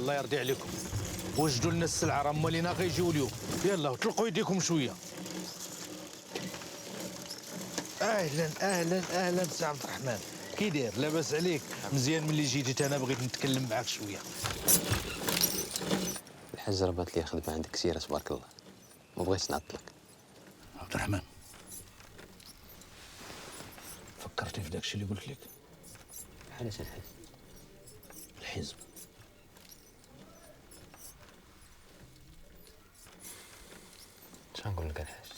الله يرضي عليكم. وجدوا لنا السلعه راه مالينا غيجيو اليوم. يلا طلقوا يديكم شويه. اهلا اهلا اهلا سي عبد الرحمن، كي داير؟ لاباس عليك؟ مزيان ملي جيتي انا بغيت نتكلم معاك شويه. الحاج ربات لي خدمه عندك كثيره تبارك الله، ما بغيتش نعطلك. عبد الرحمن، فكرتي في داكشي اللي قلت لك؟ علاش الحاج؟ الحزب. شنقول لك الحاج؟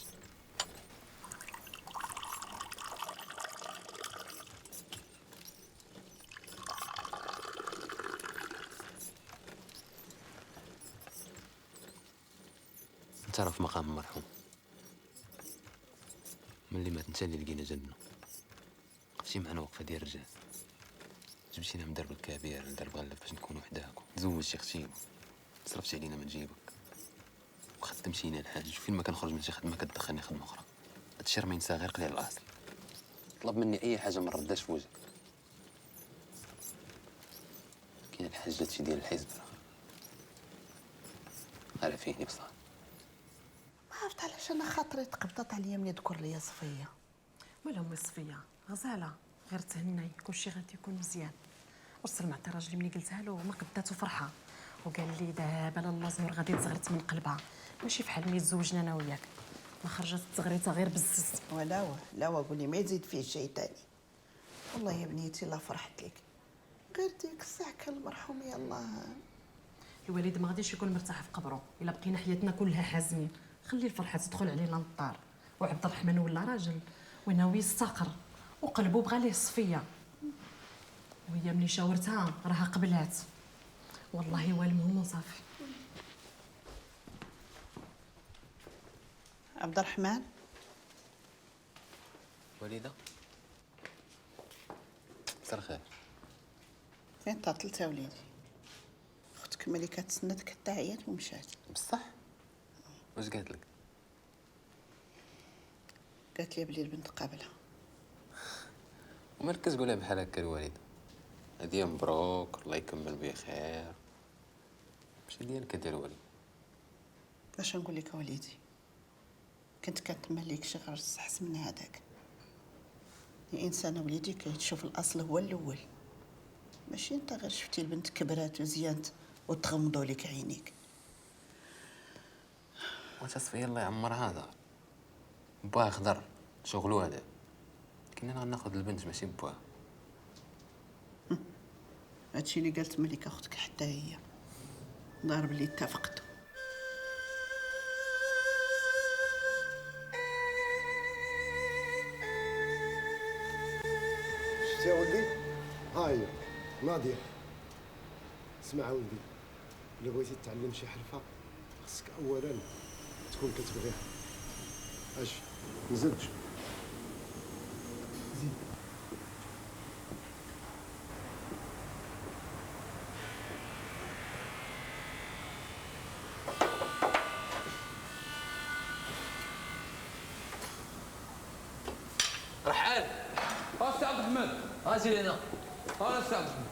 انت راه في مقام المرحوم، ملي مات انت اللي لقينا جنبنا، وقفتي معنا وقفه ديال الرجال، جبتينا من درب الكبير لدرب غلب باش نكونوا حداك، تزوجتي اختي، صرفتي علينا من جيبك، وخدمتينا الحاج، فين ما كنخرج من شي خدمه كتدخلني خدمه اخرى. هادشي راه ما ينسى غير قليل الاصل. طلب مني اي حاجه ما نرداش في وجهك. كاين الحاج هادشي ديال الحزب راه فيهني بصح. ما عرفت علاش انا خاطري تقبضت عليا ملي ذكر ليا صفيه. ولا امي صفيه غزاله، غير تهني كلشي غادي يكون مزيان. وصل مع راجلي ملي قلتها له ما قداتو فرحه، وقال لي دابا لاله زهور غادي تزغرت من قلبها، ماشي بحال ملي تزوجنا انا وياك، ما خرجت التزغريته غير بالزز. لا قولي ما يزيد فيه شيء تاني. والله يا بنيتي لا فرحت لك، غير ديك الساعه كان المرحوم يلاه. الوالد ما غاديش يكون مرتاح في قبره الا بقينا حياتنا كلها حازمين. خلي الفرحه تدخل علينا للدار. وعبد الرحمن ولا راجل وناوي يستقر، وقلبو بغى ليه صفيه، وهي ملي شاورتها راها قبلات. والله هو المهم وصافي. عبد الرحمن وليده مساء الخير. فين تعطلتي وليدي؟ اختك ملي كتسنتك حتى عيات ومشات. بصح واش قالت لك؟ قالت لي بلي البنت قابلها. ومالك كتقولها بحال هكا الوالده؟ هادي مبروك الله يكمل بخير، ماشي ديالك ديال الوالد. باش نقول لك وليدي، كنت كنتمنى لك شي غرس احسن من هذاك. الانسان وليدي كيشوف الاصل هو الاول، ماشي انت غير شفتي البنت كبرات وزيانت وتغمضوا لك عينيك. وتصفي الله يعمر هذا بواه خضر شغلو هذا، كنا غناخذ البنت ماشي بواه. هادشي اللي قالت مليكه اختك حتى هي، ضارب اللي اتفقتوا. شتي يا ولدي؟ ها هي ناضيه. اسمع ولدي، الا بغيتي تتعلم شي حرفه خصك اولا تكون كتبغيها. اش نزلت زيد. رحال سي عبد الرحمن. اجي هنا. سي عبد الرحمن.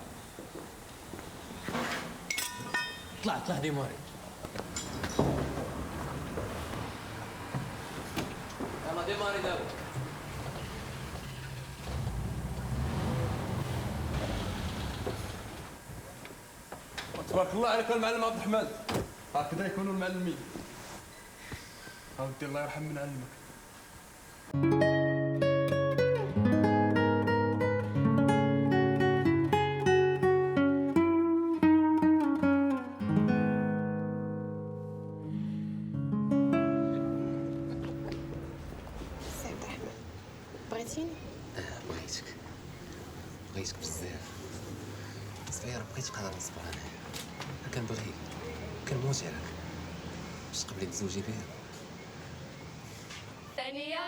طلع ديماري. يلا ديماري دابا. تبارك الله عليك المعلم عبد الرحمن، هكذا يكونوا المعلمين. ودي الله يرحم من علمك. بغيتيني؟ بغيتك بزاف. صغير مابقيتش قادر نصبر انايا، كنبغيك كنموت عليك، باش تقبلي تزوجي بيا. ثانية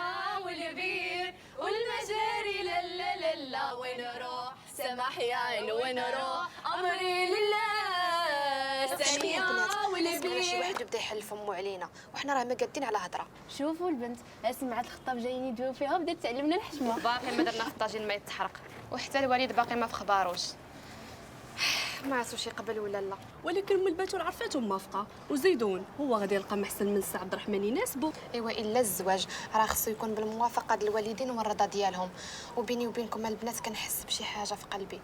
والبير والمجاري لا لا لا لا، وين نروح سمح يا عين وين نروح امري لله. ثانية والبير شي واحد يبدا يحل فمو علينا وحنا راه ما قادين على هضره. شوفوا البنت سمعت الخطاب جايين يدويو فيها وبدات تعلمنا الحشمه. باقي ما درنا في طاجين ما يتحرق، وحتى الوالد باقي ما في خباروش. ما عرفتش واش يقبل ولا لا. ولكن من الباتول عرفاتو موافقه وزيدون هو غادي يلقى محسن من سي عبد الرحمن يناسبو. ايوا الا الزواج راه خصو يكون بالموافقه ديال الوالدين والرضا ديالهم. وبيني وبينكم البنات كنحس بشي حاجه في قلبي،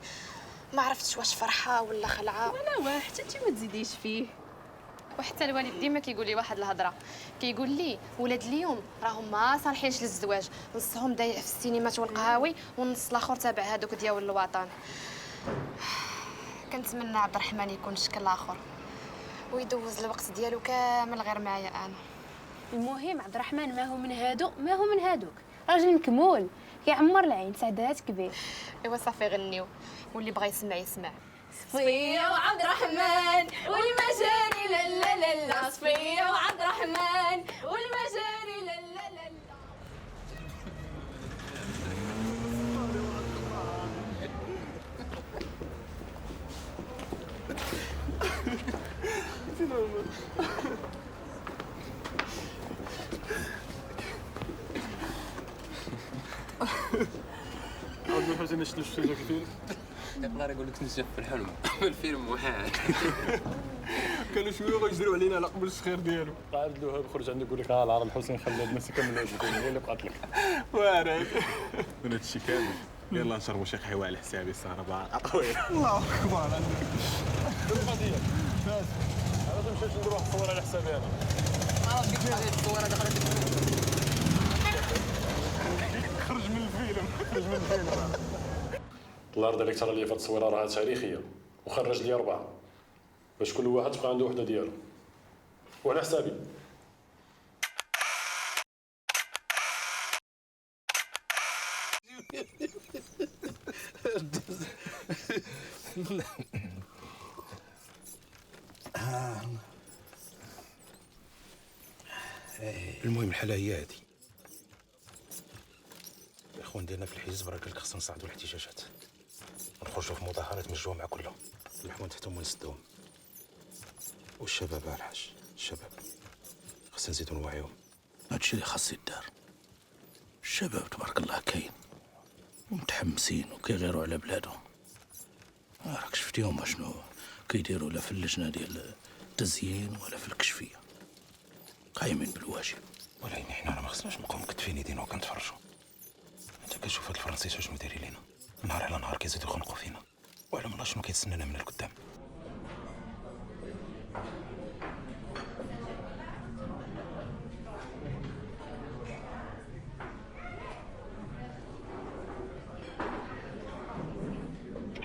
ما عرفتش واش فرحه ولا خلعه. ولا واه حتى انت ما تزيديش فيه. وحتى الوالد ديما كيقول لي واحد الهضره، كيقول لي ولاد اليوم راهم ما صالحينش للزواج، نصهم ضايع في السينمات والقهاوي والنص الاخر تابع هذوك ديال الوطن. كنتمنى عبد الرحمن يكون شكل اخر ويدوز الوقت ديالو كامل غير معايا انا. المهم عبد الرحمن ما هو من هادوك راجل مكمول كيعمر العين سعدات كبير. ايوا صافي غنيو واللي بغى يسمع يسمع. صفية وعبد الرحمن والمجاري لا لا لا لا، صفية وعبد الرحمن والمجاري لا لا لا لا. عاود ما فهمتنيش شنو شفتو في الفيلم. يقدر يقول لك نشوف في الحلم الفيلم وحال. كانوا شويه غيجروا علينا على قبل الصخير ديالو. قاعد له خرج عندي يقول لك العار الحسين خلى الناس يكملوا هذا الفيلم، هي اللي بقات لك. وارد من هذا الشيء كامل. يلا نشربوا شي قهوه على حسابي، السهره باقا طويله. الله اكبر القضيه ناس انا نمشيو نديروا واحد الصوره على حسابي انا. قلت لك الصوره دخلت خرج من الفيلم. الله يرضي عليك، ترى لي فهاد التصويره راها تاريخيه وخرج لي 4 باش كل واحد تبقى عنده وحده ديالو وعلى حسابي. المهم الحاله هي هذه. الاخوان ديالنا في الحزب راه قال لك خصنا نصعدوا الاحتجاجات ونخرجوا في مظاهرات من الجمعه كلهم، الاخوان تحتهم ونسدوهم. والشباب الحاج، الشباب خصنا نزيدوا نوعيهم. هادشي اللي خاص يدار. الشباب تبارك الله كاين ومتحمسين وكيغيروا على بلادهم. راك شفتيهم شنو كيديروا لا في اللجنه ديال التزيين ولا في الكشفيه، قايمين بالواجب. ولكن حنا راه ما خصناش نبقاو مكتفين يدينا وكنتفرجوا. انت كتشوف هاد الفرنسيس شنو دايرين لينا، نهار على نهار كيزيدوا يخنقوا فينا، وعلم الله شنو كيتسنانا من القدام.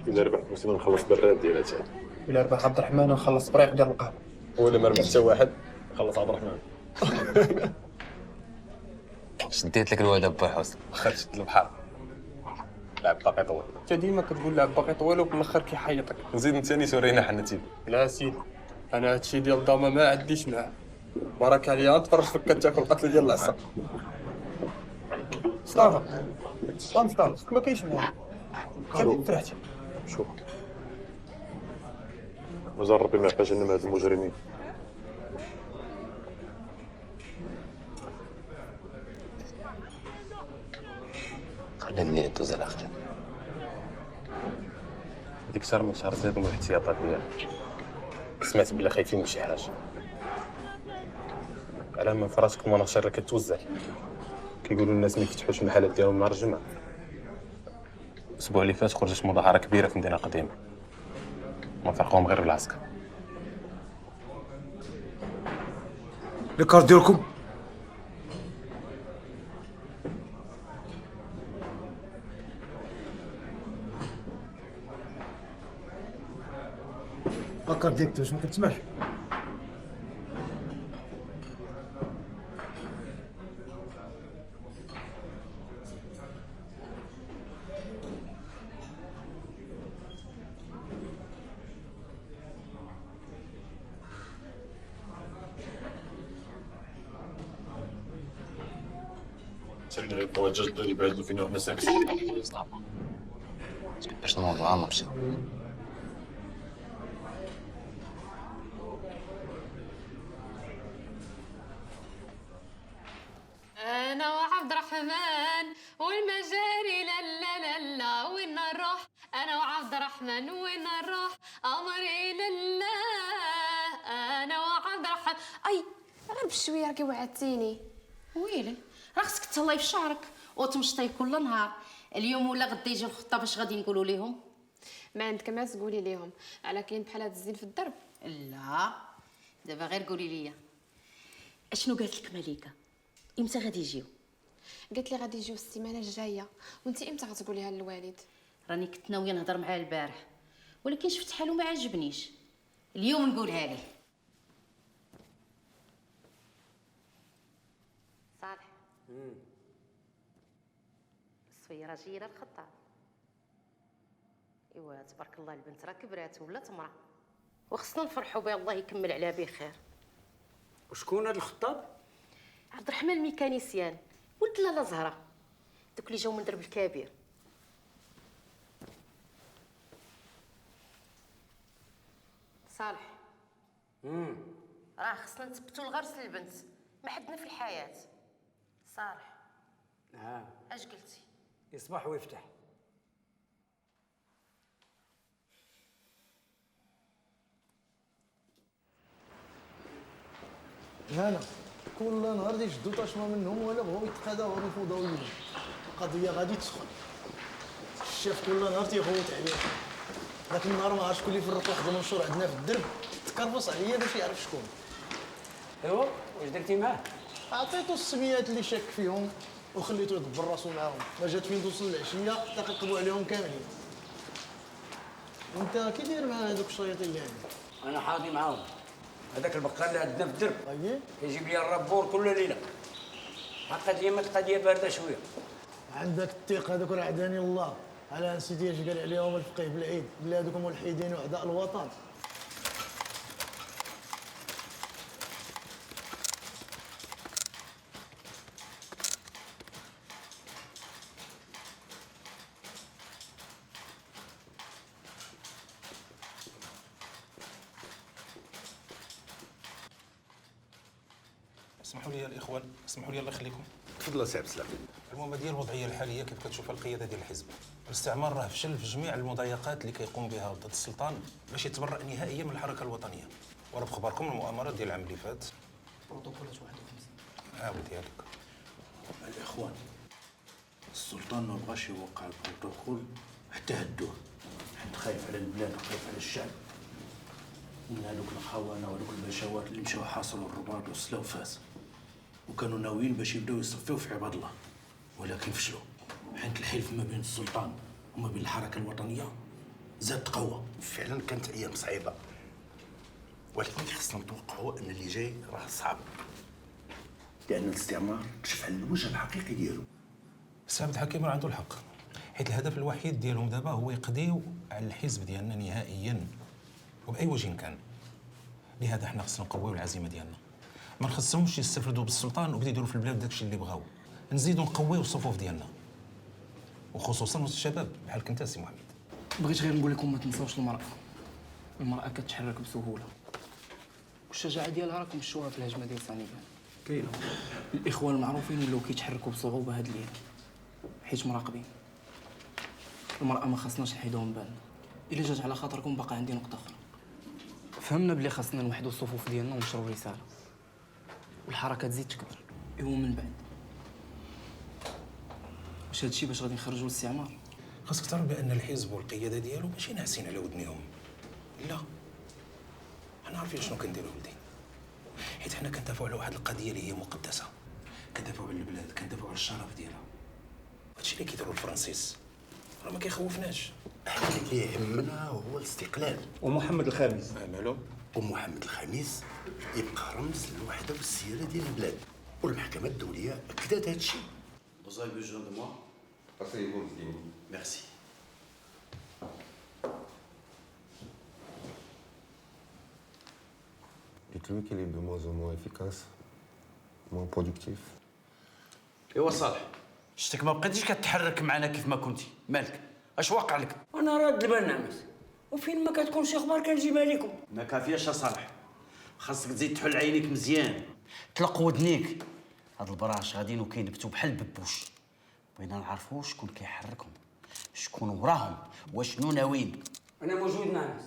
إلا ربح مسلم نخلص براد ديالها تاعي. إلا ربح عبد الرحمن نخلص بريق ديال القهوة. ولا ما ربح حتى واحد نخلص عبد الرحمن. شديت لك الواد با حسن. خرجت للبحر. لعب باقي طويل. انت ديما كتقول لعب باقي طويل وفي الاخر كيحيطك. نزيد ثاني تورينا حنا تيب. لا سيدي انا هادشي ديال ضامه ما عنديش معاه. بارك عليا تفرج فيك كتاكل قتل ديال العصا. صافا صافا ما كاينش معاه. خليك فرحتي. شوف مازال ربي ما يعرفش ان هاد المجرمين. خليني ندوز على اختي. ديك شهر من شهر زادوا من الاحتياطات ديالك. سمعت بلي خايفين من شي حاجه. على من فراسك المناقشه اللي كتوزع. كيقولوا الناس ما يفتحوش المحلات ديالهم نهار الجمعه. الاسبوع اللي فات خرجت مظاهره كبيره في مدينه قديمه. ما فرقوهم غير بالعسكر. الكار ديالكم الكار ديالك واش ما كتسمعش؟ سيدي الحوايج اللي بعدوا فينا وحنا ساكتين. باش الموضوع ما مشى. انا وعبد الرحمن والمجاري لا لا لا لا، وين نروح انا وعبد الرحمن وين نروح، امري لله انا وعبد الرحمن. اي غير بشويه راكي وعدتيني. ويلي راه خصك تهلاي في شعرك وتمشطي كل نهار. اليوم ولا غدا يجي الخطاب اش غادي نقولوا لهم؟ ما عندك ما تقولي ليهم على كاين بحال هاد الزين في الدرب. لا دابا غير قولي لي اشنو قالت لك مليكه؟ امتى غادي يجيو؟ قالت لي غادي يجيو السيمانه الجايه. وانت امتى غتقوليها للوالد؟ راني كنت ناويه نهضر معاه البارح ولكن شفت حالو ما عجبنيش. اليوم نقولها ليه. صالح صفيه راه جايه للخطاب. ايوا تبارك الله البنت راه كبرات ولات مرا وخصنا نفرحوا بها الله يكمل عليها بخير. وشكون هذا الخطاب؟ عبد الرحمن الميكانيسيان ولد لاله زهره دوك اللي جاو من درب الكبير. صالح راه خصنا نثبتوا الغرس للبنت ما حدنا في الحياه. صالح اش قلتي؟ يصبح ويفتح. هنا كل نهار يشدوا طاشمه منهم ولا بغاو يتقاداو الفضاويين. القضيه غادي تسخن. الشاف كل نهار تيغوت عليه. ذاك النهار ما عرفتش شكون اللي فرق واحد المنشور عندنا في الدرب تكرفص عليا باش يعرف شكون. ايوا واش درتي معاه؟ عطيتو السميات اللي شاك فيهم وخليتو يدبر راسو معاهم. ما جات فين توصل العشيه تقلبوا عليهم كاملين. وانت كي داير مع هذوك الشياطين اللي عندك؟ انا حاضي معاهم. هذاك البقال اللي عندنا في الدرب كيجيب لي الربور كل ليله. القضيه ما القضيه بارده شويه. عندك الثقه هذوك راه عداني الله على نسيتي اش قال عليهم الفقيه بالعيد بلي هذوك ملحدين واعداء الوطن. اسمحوا لي الاخوان، اسمحوا لي الله يخليكم. تفضل سي عبد السلام. المهم هذه الوضعيه الحاليه كيف كتشوفها القياده ديال الحزب. الاستعمار راه فشل في جميع المضايقات اللي كيقوم بها ضد السلطان باش يتبرأ نهائيا من الحركه الوطنيه. وراه بخبركم المؤامرات ديال العام اللي فات. بروتوكولات 51 ودي هذيك. الاخوان السلطان ما بغاش يوقع البروتوكول حتى هدوه. حيت خايف على البلاد وخايف على الشعب من هذوك الخونه وهذوك البشوات اللي مشاو حاصروا الرباط وسلاو فاس وكانوا ناويين باش يبداو يصفيو في عباد الله ولكن فشلوا. حيت الحلف ما بين السلطان وما بين الحركه الوطنيه زاد تقوى. فعلا كانت ايام صعيبه ولكن خصنا نتوقعوا ان اللي جاي راه صعب لان الاستعمار كشف على الوجه الحقيقي ديالو. السي عبد الحكيم راه عنده الحق حيت الهدف الوحيد ديالهم دابا هو يقضيو على الحزب ديالنا نهائيا وباي وجه كان. لهذا حنا خصنا نقويو العزيمه ديالنا. ما خصهمش يستفردوا بالسلطان وبدا يديروا في البلاد داكشي اللي بغاو. نزيدوا نقويو الصفوف ديالنا وخصوصا وسط الشباب بحالك انت سي محمد. بغيت غير نقول لكم ما تنساوش المرأة كتحرك بسهولة والشجاعة ديالها راكم شفتوها في الهجمة ديال سانيبان. كاينة الإخوان المعروفين ولاو كيتحركوا بصعوبة هاد الأيام حيت مراقبين. المرأة ما خاصناش نحيدوها من بالنا. إلا جات على خاطركم باقي عندي نقطة أخرى. فهمنا بلي خاصنا نوحدوا الصفوف ديالنا ونشروا رسالة والحركة تزيد تكبر. إيوا من بعد واش هادشي باش غادي نخرجوا الاستعمار؟ خاصك تعرف بان الحزب والقياده ديالو ماشي ناعسين على ودنيهم. لا حنا عارفين شنو كنديروا ولدي. حيت حنا كندافعوا على واحد القضيه اللي هي مقدسه. كندافعوا على البلاد، كندافعوا على الشرف ديالها. هادشي اللي كيديروا الفرنسيس راه ما كيخوفناش. احنا اللي يهمنا هو الاستقلال. ومحمد الخامس مالو؟ ومحمد الخامس يبقى رمز للوحده والسياده ديال البلاد والمحكمه الدوليه اكدت هذا الشيء. Vous avez besoin de moi? Asseyez-vous, merci. Dites-lui qu'il est de moins en moins efficace, moins productif. ايوا صالح شتك ما بقيتيش كتحرك معنا كيف ما كنتي. مالك اش واقع لك؟ انا راد البال نعمس وفين ما كتكون شي اخبار كنجيبها لكم. ما كافياش يا صالح خاصك تزيد تحل عينيك مزيان طلق ودنيك. هاد البراش غاديين وكينبتوا بحال الببوش. بغينا نعرفوا شكون كيحركهم شكون وراهم وشنو ناويين. انا موجود نعمس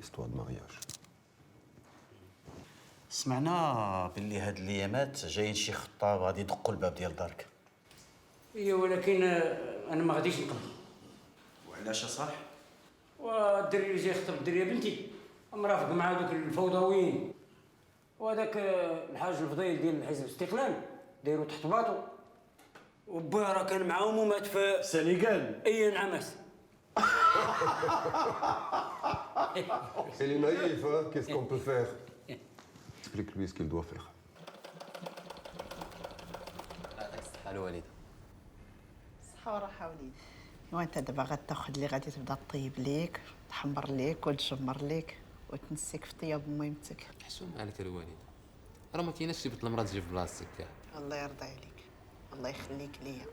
ليستوار دو مارياج. سمعنا باللي هاد الايامات جايين شي خطاب غادي يدقوا الباب ديال دارك. ايوا ولكن انا ما غاديش نقبل. وعلاش اصاحبي؟ والدري اللي جاي يخطب الدريه بنتي مرافق مع دوك الفوضويين، وهذاك الحاج الفضيل ديال حزب الاستقلال دايرو تحت باطو، وباه راه كان معاهم ومات في سنغال. اي نعمس. Il est naïf, hein? Qu'est-ce qu'on peut faire? Explique-lui ce qu'il doit faire. يعطيك الصحة الوالدة. صحة وراحة وليدي. وانت دابا غتاخد اللي غادي تبدا طيب ليك، تحمر ليك وتجمر ليك وتنسيك في طياب ميمتك. حشوم عليك الوالدة، راه ما كايناش شي بنت المرأة تجي في بلاصتك كاع. الله يرضى عليك، الله يخليك ليا.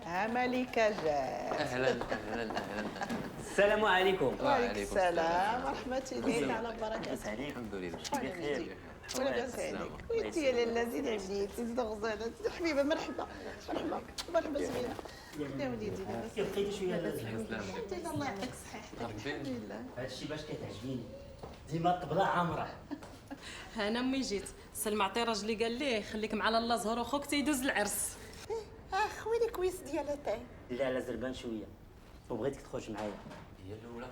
ملكة جات. اهلا اهلا اهلا. السلام عليكم. وعليكم السلام ورحمة الله على بركاته. الحمد لله. بخير. ولاباس عليك. وانت يا لاله زيد عبديتي زيد غزاله زيد حبيبه. مرحبا مرحبا مرحبا زوينه. يا وليدي لاباس. بقيتي شويه لاباس الحمد لله. الله يعطيك الصحة. الحمد لله. هادشي باش كتعجبيني ديما الطبله عامره. انا مي جيت سلم عطي راجلي قال ليه خليك مع لاله زهر وخوك تيدوز العرس. خويا كويس ديال اتاي. لا لا زربان شويه وبغيتك تخرج معايا. هي الاولى.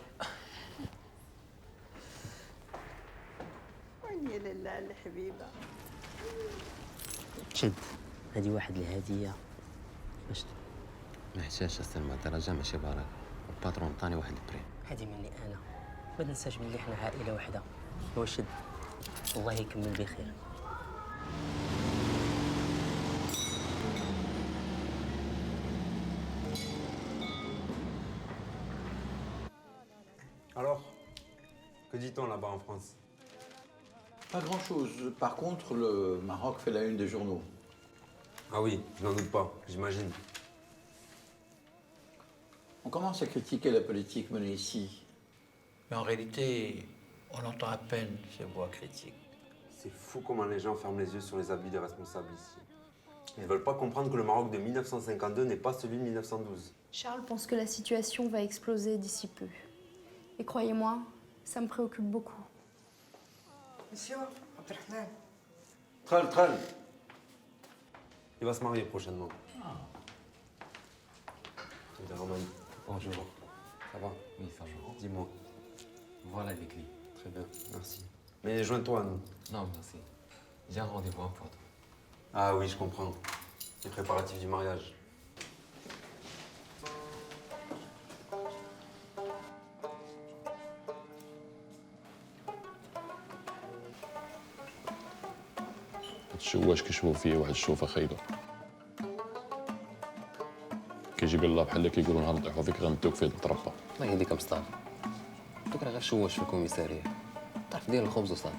وين يا لاله الحبيبه. شد هذه واحد الهديه باش ما يحتاجش سلمى، عطي رجا ماشي بركة، الباترون عطاني واحد البري. هذه مني انا. ما تنساش بلي حنا عائله واحده. وشد الله يكمل بخير. Alors, que dit-on là-bas en France? Pas grand-chose. Par contre, le Maroc fait la une des journaux. Ah oui, je n'en doute pas, j'imagine. On commence à critiquer la politique menée ici. Mais en réalité, on entend à peine ces voix critiques. C'est fou comment les gens ferment les yeux sur les abus des responsables ici. Ils ne veulent pas comprendre que le Maroc de 1952 n'est pas celui de 1912. Charles pense que la situation va exploser d'ici peu. Et croyez-moi, ça me préoccupe beaucoup. Monsieur Abdelrahman. Tral. Il va se marier prochainement. Abdelrahman. Bonjour. Ça va? Oui, ça va. Dis-moi. Voilà les clés. Très bien, merci. Mais joins-toi à nous. Non, merci. J'ai un rendez-vous important. Ah oui, je comprends. Les préparatifs du mariage. الشواش كيشوفوا فيه واحد الشوفه خايبه، كيجيب الله بحال كيقولوا نهار نطيحوا فيك غندوك فيه التربه. الله يهديك مصطفى، دوك راه غير شواش في الكوميساريه، طرف ديال الخبز وصافي.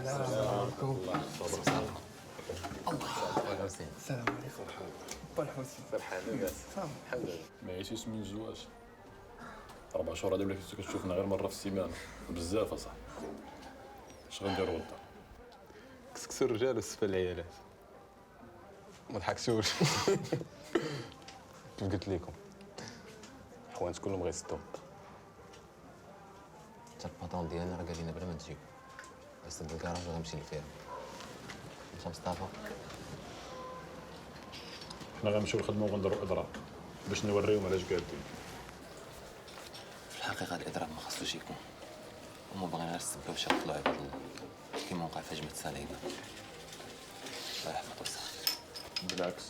السلام عليكم. الله السلام عليكم. بالحسن. فرحان لاباس الحمد لله. ما عيشيش من الزواج 4 شهور هذا ولا كنت كتشوفنا غير مره في السيمانه بزاف اصاحبي. اش غنديروا غدا؟ كسكسوا الرجال وسفى العيالات. ما ضحكتوش. كيف قلت لكم حوانت كلهم غيسطوا. حتى الباطون ديالنا راه قال لنا بلا ما تجيو غنسد الكراج وغنمشي للفيرم. انت مصطفى؟ حنا غنمشيو للخدمه وغنديروا اضراب باش نوريهم علاش قادين. في الحقيقه الاضراب ما خصوش يكون، هما باغيين غير يسبوا شي يقتلوا عباد الله كيما وقع في هجمه سالينا. الله يحفظ ويسخر. بالعكس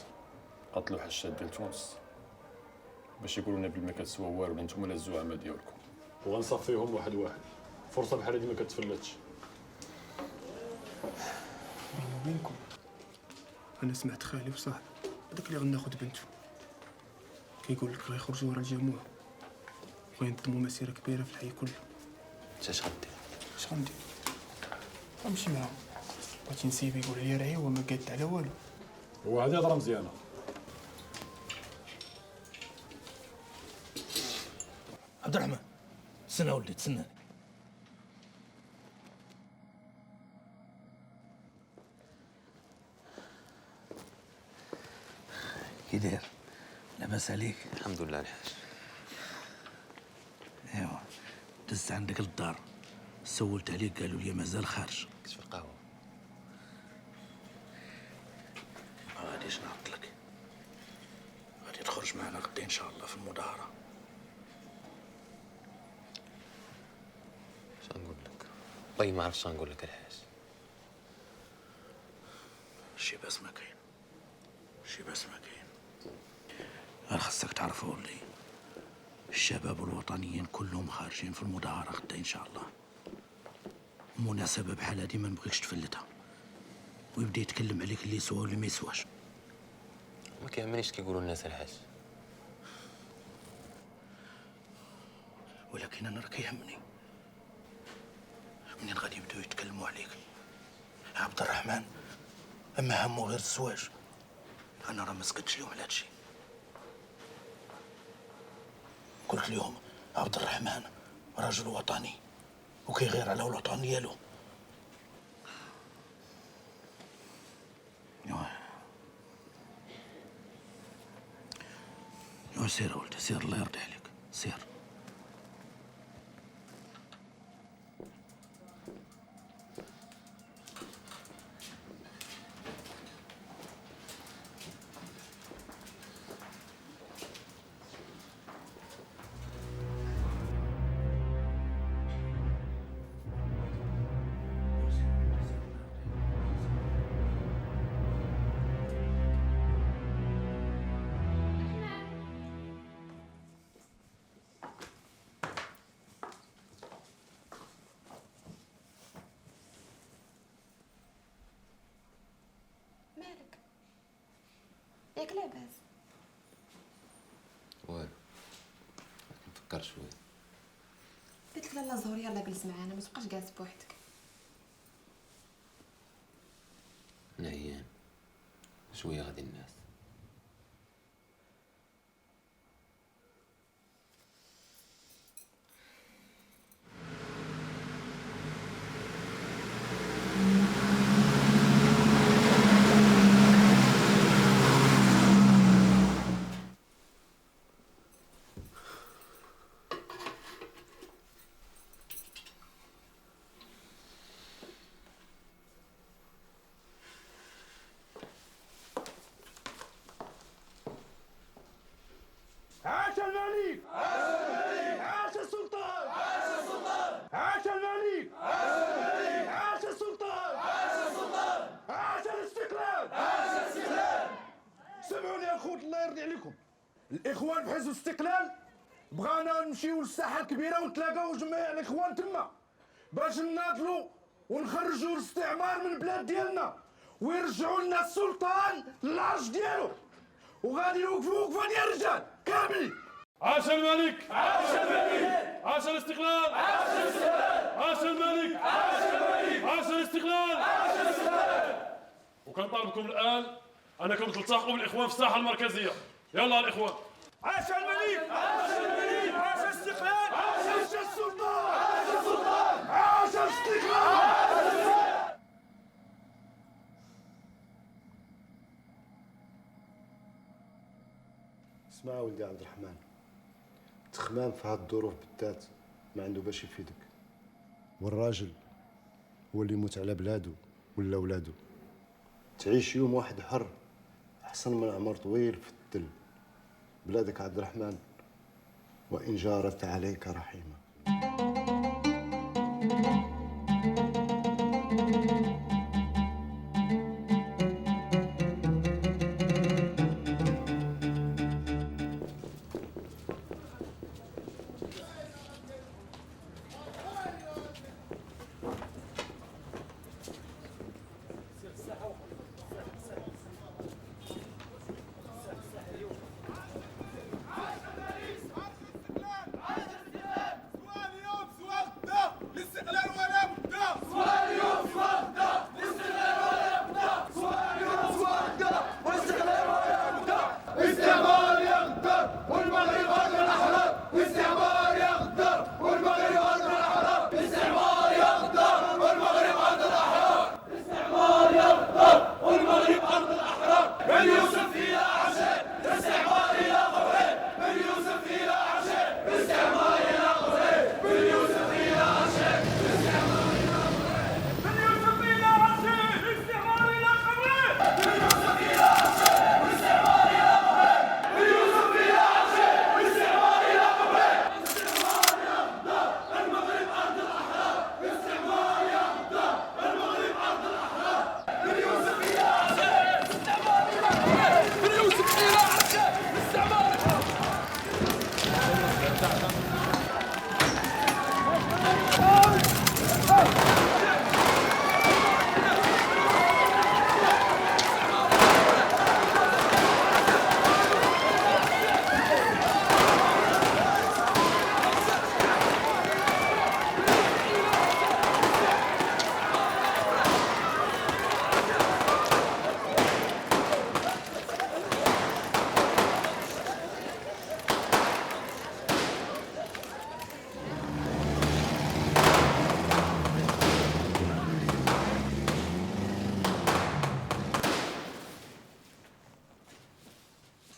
قتلوا حشاد ديال تونس باش يقولوا لنا بلي ما كتسوى والو، ولا نتوما لا الزعماء ديالكم، وغنصفيهم واحد واحد. فرصه بحال هادي ما كتفلتش. بيني وبينكم انا سمعت خالي وصاحبي هذاك اللي غناخد بنته كيقول لك غيخرجوا ورا الجموع وغينظموا مسيره كبيره في الحي كله. انت اش غدير؟ اش غندير؟ غنمشي معاهم. بغيتي نسيب يقول لي راه هو ما قاد على والو. هو هذه هضره مزيانه. عبد الرحمن تسنى ولدي تسناني. كي داير؟ لاباس عليك؟ الحمد لله الحاج. ايوا دزت عندك للدار سولت عليك قالوا لي مازال خارج. كنت في القهوه. ما غاديش نعطلك، غادي تخرج معنا غدا ان شاء الله في المظاهره. اش نقول لك؟ والله ما عرفتش نقول لك الحاج. شي باس ما كاين، شي باس ما كاين. غير خاصك تعرف ولدي الشباب الوطنيين كلهم خارجين في المظاهره غدا ان شاء الله. مناسبه بحال هادي ما نبغيكش تفلتها ويبدا يتكلم عليك اللي يسوى واللي ما يسواش. ما كيهمنيش كيقولوا الناس الحاج، ولكن انا راه كيهمني منين غادي يبداو يتكلموا عليك عبد الرحمن اما همه غير الزواج. انا راه ما سكتش لهم على هادشي، قلت لهم عبد الرحمن رجل وطني وكيغير على الوطن ديالو. ايوا سير ولدي سير، الله يرضي عليك سير. مالك؟ ياك لاباس؟ والو نفكر شويه. قلت لك لاله زهور يلا جلس معانا، ما تبقاش جالس بوحدك. نعيان شويه غادي الناس. عاش الملك! عاش السلطان! عاش السلطان! عاش الملك! عاش السلطان! عاش السلطان! عاش الاستقلال! عاش الاستقلال! سمعوني يا خوت الله يرضي عليكم، الاخوان في حزب الاستقلال بغانا نمشيو للساحه الكبيره ونتلاقاو جميع الاخوان تما باش نناضلوا ونخرجوا الاستعمار من البلاد ديالنا ويرجعوا لنا السلطان للعرش ديالو، وغادي نوقفوا وقفه ديال الرجال كاملين. عاش الملك! عاش الملك! عاش الاستقلال! عاش الاستقلال! عاش الملك عاش الملك عاش الاستقلال عاش الاستقلال. وكنطالبكم الان انكم تلتحقوا بالاخوان في الساحه المركزيه. يلا الاخوان. عاش الملك عاش الملك عاش الاستقلال عاش السلطان عاش السلطان عاش الاستقلال. اسمع ولدي عبد الرحمن، التخمام في هاد الظروف بالذات ما عنده باش يفيدك، والراجل هو اللي يموت على بلادو ولا ولادو. تعيش يوم واحد حر احسن من عمر طويل في التل. بلادك عبد الرحمن وان جارت عليك رحيمه.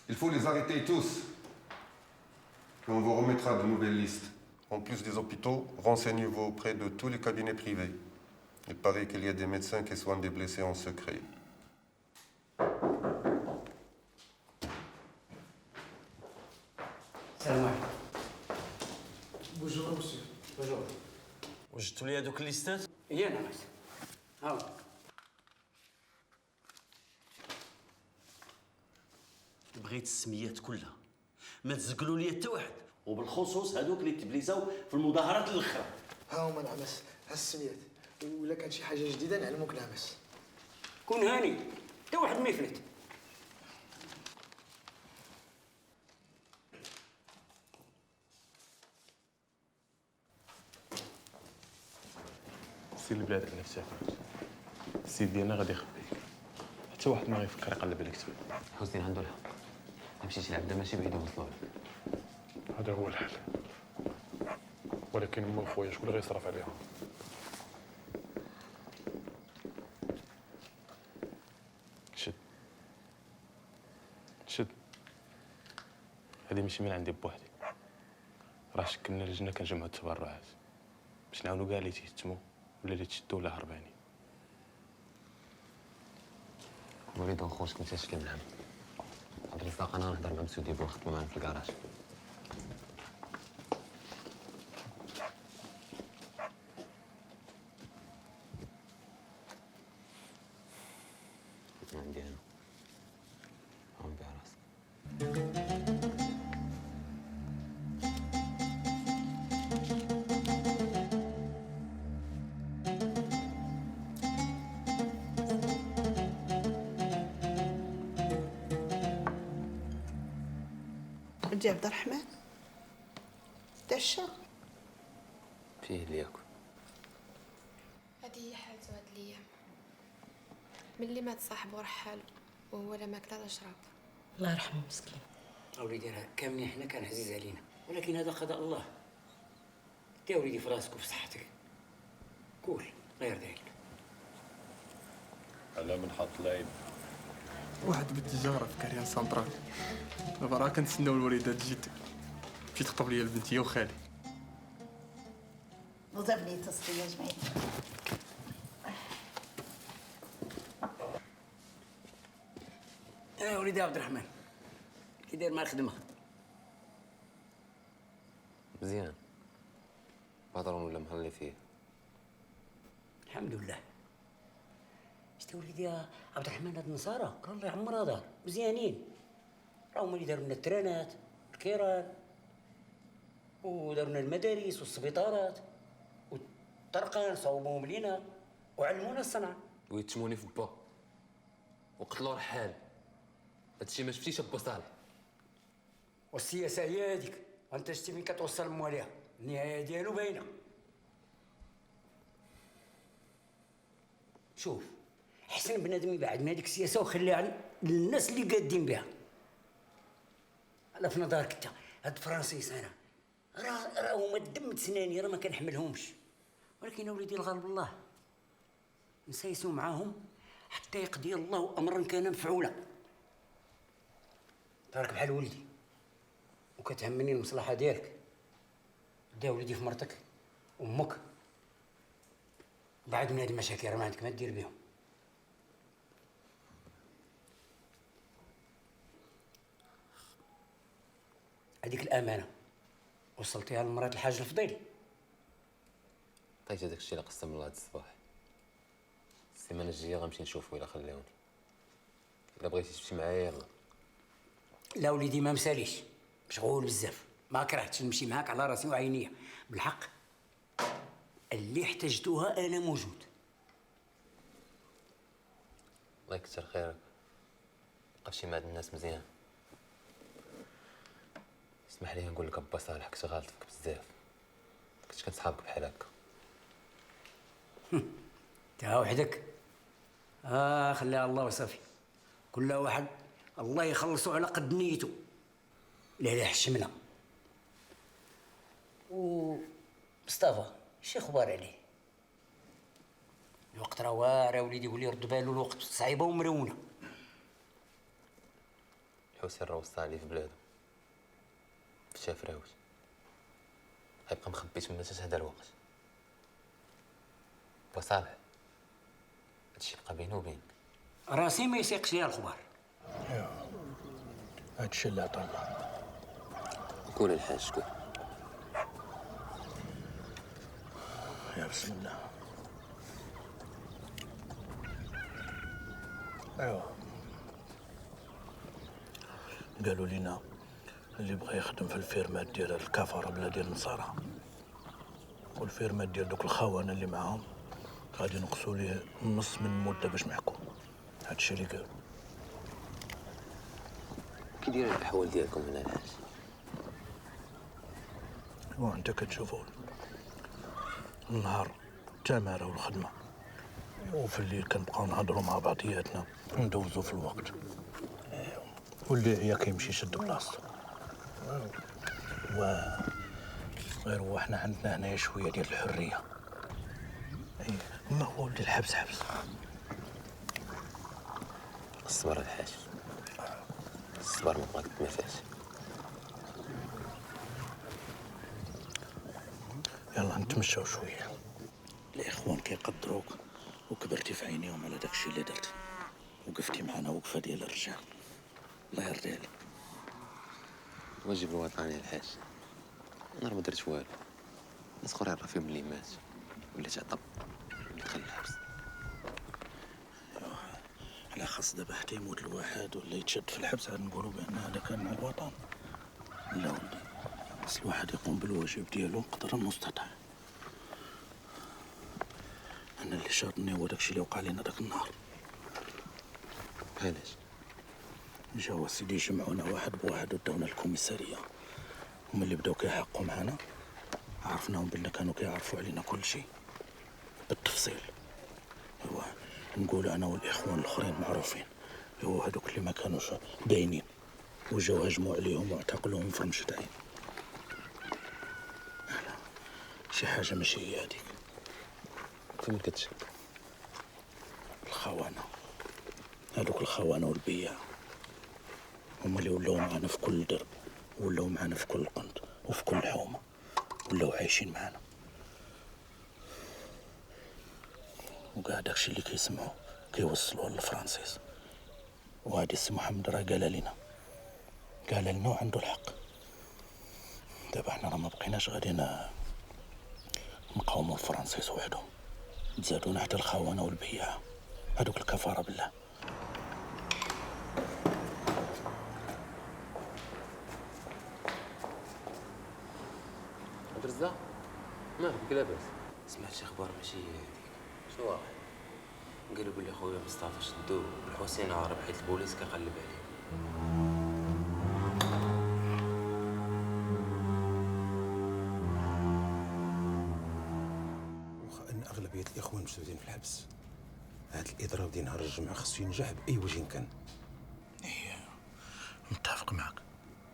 Il faut les arrêter tous. Et on vous remettra de nouvelles listes. En plus des hôpitaux, renseignez-vous auprès de tous les cabinets privés. Il paraît qu'il y a des médecins qui soignent des blessés en secret. السلام عليكم. بونجور مسيو. بونجور. وجدتوا لي هذوك الليستات؟ يا ناس هاو بغيت السميات كلها، ما تزقلوا لي حتى واحد، وبالخصوص هذوك اللي تبليزاو في المظاهرات الاخرى. ها هما نعمس، ها السميات، ولا كان شي حاجه جديده نعلموك نعمس. كون هاني حتى واحد ما يفلت. سير البلاد على نفسك. السيد ديالنا غادي يخبيك، حتى واحد ما غيفكر يقلب عليك تبان. حسين عنده الحق، مشيتي العبده ماشي بعيد يوصلوا لك. هذا هو الحل، ولكن امو وخويا شكون اللي غيصرف عليهم؟ شد شد، هذه ماشي من عندي بوحدي، راه شكلنا لجنه كنجمعوا التبرعات باش نعاونوا كاع اللي تيتموا ولا اللي تشدوا ولا هربانين. وليد خوش كنت تسلم العام. عبد الرزاق انا نهضر مع مسودي بو خدمه معنا في الكراج. عندي انا عم بيع راسك. ولدي عبد الرحمن تعشى؟ فيه اللي ياكل. هادي هي حالته هاد الايام. ملي مات صاحبو رحالو وهو لا ماكله لا شراب. الله يرحمه مسكين. اوليدي راه كاملين حنا كان عزيز علينا، ولكن هذا قضاء الله. يا وليدي في راسك وفي صحتك. قول غير ذلك. على من حط العين. واحد بنت الجاره في كاريان سنترال. دابا راه كنتسناو الوليده تجي تخطب ليا البنت هي وخالي. وضربني تصفيه يا جماعه. وليدي عبد الرحمن كي داير مع الخدمه؟ مزيان. بطرون ولا محلي فيه؟ الحمد لله. شتي وليدي يا عبد الرحمن هاد النصارى كان الله يعمرها دار مزيانين. راهم اللي داروا لنا الترانات الكيران وداروا لنا المدارس والسبيطارات والطرقان صوبوهم لينا وعلمونا الصنعه. ويتشموني في با وقتلوا رحال. هادشي ما شفتيش با صالح. والسياسه هي هذيك، وانت شتي فين كتوصل المواليها، النهايه ديالو باينه. شوف احسن بنادم يبعد من هذيك السياسه وخليها للناس اللي قادين بها. انا في نظرك انت هاد الفرنسيس انا راه هما الدم تسناني راه ما كنحملهمش، ولكن اوليدي الغالب الله نسايسوا معاهم حتى يقضي الله امرا كان مفعولا. راك بحال ولدي وكتهمني المصلحه ديالك. دا وليدي في مرتك وامك، بعد من هاد المشاكل راه ما عندك ما دير بهم. هذيك الامانه وصلتيها لمرات الحاج الفضيل. عطيت هذاك الشيء اللي قسم الله هاد الصباح. السيمانه الجايه غنمشي نشوفو الا خلاوني. الا بغيتي تمشي معايا يلا. لا وليدي ما مساليش، مشغول بزاف، ما كرهتش نمشي معاك على راسي وعينيا. بالحق اللي احتجتوها انا موجود. الله يكثر خيرك. بقى شي مع هاد الناس مزيان. اسمح لي نقول لك با صالح كنت غالط فيك بزاف. كنت كنصحابك بحال هكا. تا وحدك. خليها الله وصافي. كل واحد الله يخلصوا على قد نيته. لا حشمنا. مصطفى شي اخبار عليه؟ الوقت راه واعر وليدي، ولي رد بالو الوقت صعيبه ومرونه. الحسين راه وصل عليه في بلادو في شافراوت. غيبقى مخبي تما حتى هذا الوقت. وصالح هادشي بقى بينه وبينك. راسي ما يسيقش ليها الخبار. هادشي اللي عطا الله. قول الحاج قول. يا بسم الله. ايوا قالوا لينا اللي بغى يخدم في الفيرمات ديال الكفره بلا ديال النصارى، والفيرمات ديال دوك الخونه اللي معاهم غادي ينقصوا ليه النص من المده باش محكوم. هادشي اللي قالوا. كي دايرين الاحوال ديالكم هنا الحاج؟ وانت كتشوفوا النهار التماره والخدمه، وفي الليل كنبقاو نهضروا مع بعضياتنا ندوزوا في الوقت، واللي عيا كيمشي يشد بلاصتو. غير هو حنا عندنا هنايا شويه ديال الحريه. ما هو ولدي الحبس حبس. الصبر الحاج، الصبر ما بغاك ما فيهاش. يلا نتمشاو شويه. الاخوان كيقدروك وكبرتي في عينيهم على داكشي اللي درت، وقفتي معنا وقفه ديال الرجال. الله يرضي عليك. واجب الوطني الحاج. انا ما درت والو. ناس اخرين راه فيهم اللي مات ولا تعطب ولا دخل الحبس. على خاص دابا حتى يموت الواحد ولا يتشد في الحبس عاد نقولوا بان هذا كان مع الوطن. لا ولدي، خاص الواحد يقوم بالواجب ديالو قدر المستطاع. انا اللي شاطني هو داكشي اللي وقع لنا داك النهار. علاش؟ جاو سيدي يجمعونا واحد بواحد وداونا الكوميساريه، هما اللي بداو كيحقوا معنا. عرفناهم بان كانوا كيعرفوا علينا كل شيء بالتفصيل، نقول انا والاخوان الاخرين معروفين، هو هذوك اللي ما كانوش باينين وجاو هجموا عليهم واعتقلوهم في رمشتاين. شي حاجه ماشي هي هذيك. فين كتشك؟ الخونه، هذوك الخونه والبياع هما اللي ولاو معانا في كل درب، ولاو معانا في كل قنت وفي كل حومه، ولاو عايشين معانا. وكاع داكشي اللي كيسمعوا كيوصلوه للفرنسيس. وهادي السي محمد راه قال لنا وعنده الحق. دابا حنا راه ما بقيناش غادي نقاوموا الفرنسيس وحدهم، تزادونا حتى الخونه والبياع، هادوك الكفاره بالله. عبد الرزاق مالك لاباس؟ سمعت شي اخبار ماشي هذيك. شنو واقع؟ قالوا بلي خويا مصطفى شدوه والحسين هارب حيت البوليس كيقلب عليه. واخا ان اغلبيه الاخوان مسدودين في الحبس، هذا الاضراب ديال نهار الجمعه خصو ينجح باي وجه كان. متفق معك.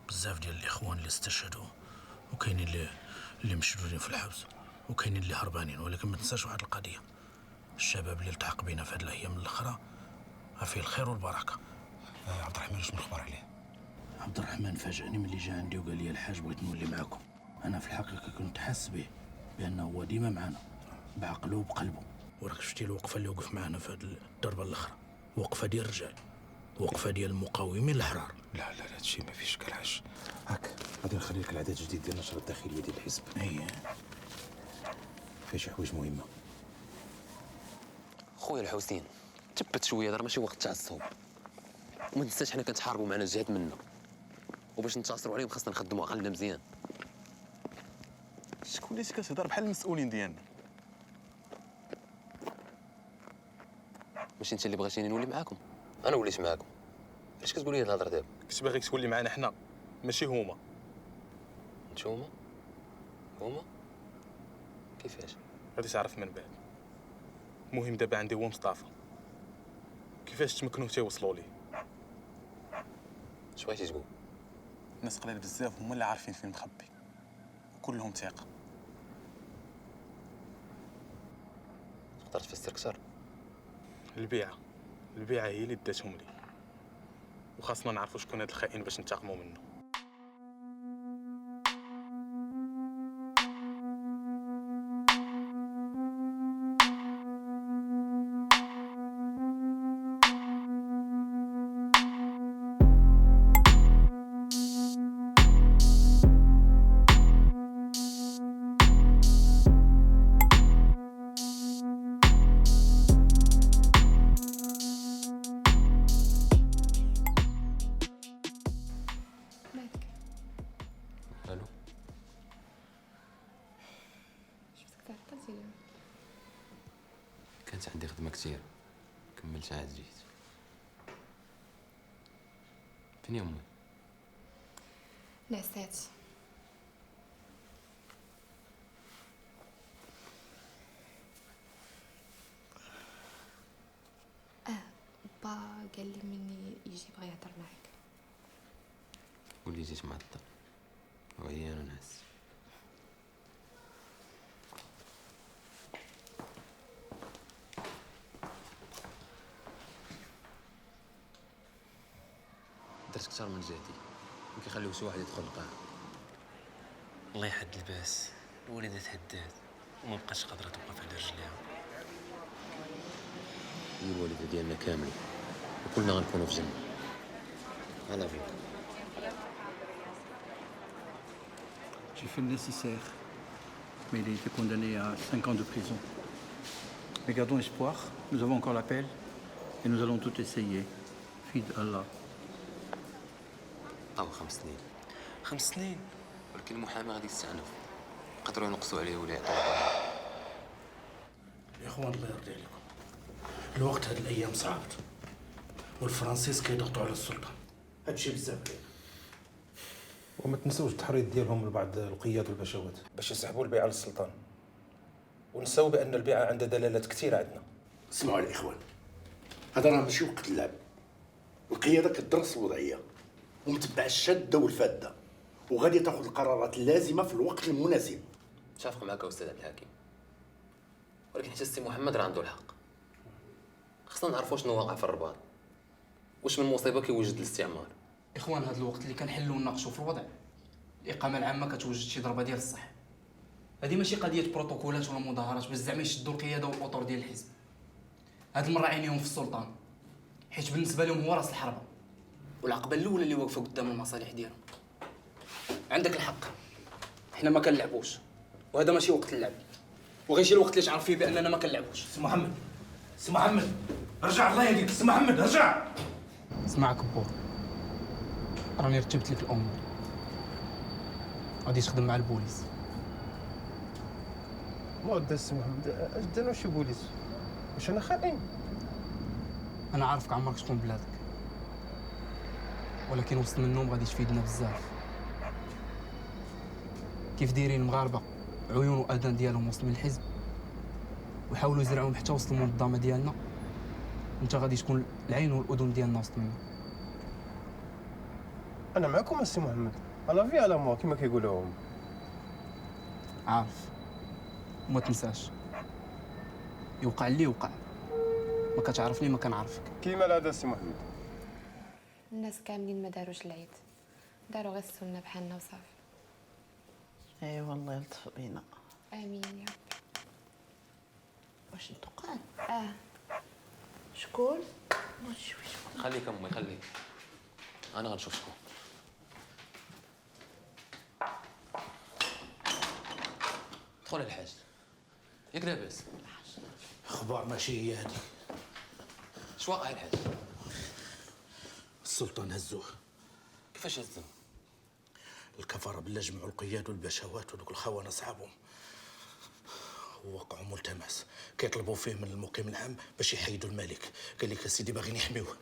بزاف ديال الاخوان اللي استشهدوا، وكاينين اللي مشدودين في الحبس، وكاينين اللي هربانين. ولكن ما تنساش واحد القضيه، الشباب اللي التحق بينا في هذه الايام الاخرى فيه الخير والبركه. عبد الرحمن شنو الاخبار عليه؟ عبد الرحمن فاجأني ملي جا عندي وقال لي الحاج بغيت نولي معاكم. انا في الحقيقه كنت حاس به بانه هو ديما معنا بعقله وبقلبه. وراك شفتي الوقفه اللي وقف معنا في هذه الضربه الاخرى، وقفه ديال الرجال، وقفه ديال المقاومين الاحرار. لا لا هادشي ما فيش كلاش. هاك غادي نخلي لك العدد الجديد ديال النشره الداخليه ديال الحزب. فيه شي حوايج مهمه. خويا الحسين تبت شويه، راه ماشي وقت تعصب. وما تنساش حنا كنتحاربوا معنا جهات منا، وباش ننتصروا عليهم خاصنا نخدموا عقلنا مزيان. شكون اللي كتهضر بحال المسؤولين ديالنا؟ ماشي انت اللي بغيتيني نولي معاكم؟ انا وليت معاكم. علاش كتقول لي هاد الهضره دابا؟ كنت باغيك تولي معنا حنا ماشي هما. نتوما؟ هما؟ كيفاش؟ غادي تعرف من بعد. المهم دابا عندي هو مصطفى، كيفاش تمكنوا حتى يوصلوا ليه؟ اش بغيتي تقول؟ ناس قلال بزاف هما اللي عارفين فين مخبي، وكلهم ثقه. تقدر تفسر اكثر؟ البيعه هي اللي داتهم لي، وخاصنا نعرفوا شكون هذا الخائن باش ننتقموا منه. الو، شفتك تعطلتي اليوم. كانت عندي خدمه كثير، كملت عاد جيت. فين امي؟ نعسات. با قال لي مني يجي بغا يهضر معاك. قولي جيت معطل وعيان ونعس. درت كثر من جهدي، ما كيخليو شي واحد يدخل القاعة. الله يحد الباس، الوالدة تهدات وما بقاش قادرة توقف على رجليها. هي الوالدة ديالنا كاملة وكلنا غنكونوا في جنة. على فيك. J'ai fait le nécessaire, mais il a été condamné à 5 ans de prison. Mais gardons espoir, nous avons encore l'appel et nous allons tout essayer. Fid Allah. أو 5 سنين. 5 سنين؟ ولكن المحاماة غادي تستعنف، يقدروا ينقصوا عليه ولا يعطوه. يا اخوان الله يرضي عليكم، الوقت هاد الايام صعبت والفرنسيس كيضغطوا على السلطه، هادشي بزاف علينا. وما تنسوش التحريض ديالهم لبعض القياد والبشوات باش يسحبوا البيعه للسلطان، ونساو بان البيعه عندها دلالات كثيره عندنا. اسمعوا الاخوان، هذا راه ماشي وقت اللعب. القياده كتدرس الوضعيه ومتبع الشاده والفاده، وغادي تاخذ القرارات اللازمه في الوقت المناسب. متفق معك استاذ عبد الحكيم، ولكن حتى السي محمد راه عنده الحق. خصنا نعرفوا شنو واقع في الرباط، واش من مصيبه كيوجد الاستعمار. اخوان، هذا الوقت اللي كنحلوا ونناقشوا في الوضع، الاقامه العامه كتوجد شي ضربه ديال الصح. هذه ماشي قضيه بروتوكولات ولا مظاهرات باش زعما يشدوا القياده والاطر ديال الحزب. هاد المره عينيهم في السلطان، حيت بالنسبه لهم هو راس الحربه والعقبه الاولى اللي واقفه قدام المصالح ديالهم. عندك الحق، حنا ما كنلعبوش، وهذا ماشي وقت اللعب، وغيجي الوقت اللي تعرف فيه باننا ما كنلعبوش. سي محمد، سي محمد رجع، الله يهديك سي محمد رجع. اسمعك بور، راني رتبت لك الامور، غادي تخدم مع البوليس. ما ودي السي محمد، اش درنا شي بوليس؟ واش انا خائن؟ انا عارفك عمرك شكون بلادك، ولكن وسط منهم غادي تفيدنا بزاف. كيف دايرين المغاربه عيون واذان ديالهم وسط من الحزب ويحاولوا يزرعوهم حتى وسط المنظمه ديالنا، انت غادي تكون العين والاذن ديالنا وسط منهم. انا معكم السي محمد، انا في على موا كما كيقولوا هم. عارف، وما تنساش يوقع اللي يوقع، ما كتعرفني ما كنعرفك. كيما هذا السي محمد. الناس كاملين ما داروش العيد، داروا غير السنه بحالنا وصافي. اي والله يلطف بينا. امين يا رب. واش انتو قال؟ شكون؟ خليك امي خليك، انا غنشوف شكون. دخل الحاج، ياك لاباس؟ اخبار ماشي هي هذه. اش واقع الحاج؟ السلطان هزوه. كيفاش هزوه؟ الكفره بالله جمعوا القياد والبشوات ودوك الخونه صحابهم ووقعوا ملتمس كيطلبوا فيه من المقيم العام باش يحيدوا الملك. قال لك سيدي باغيين يحميوه.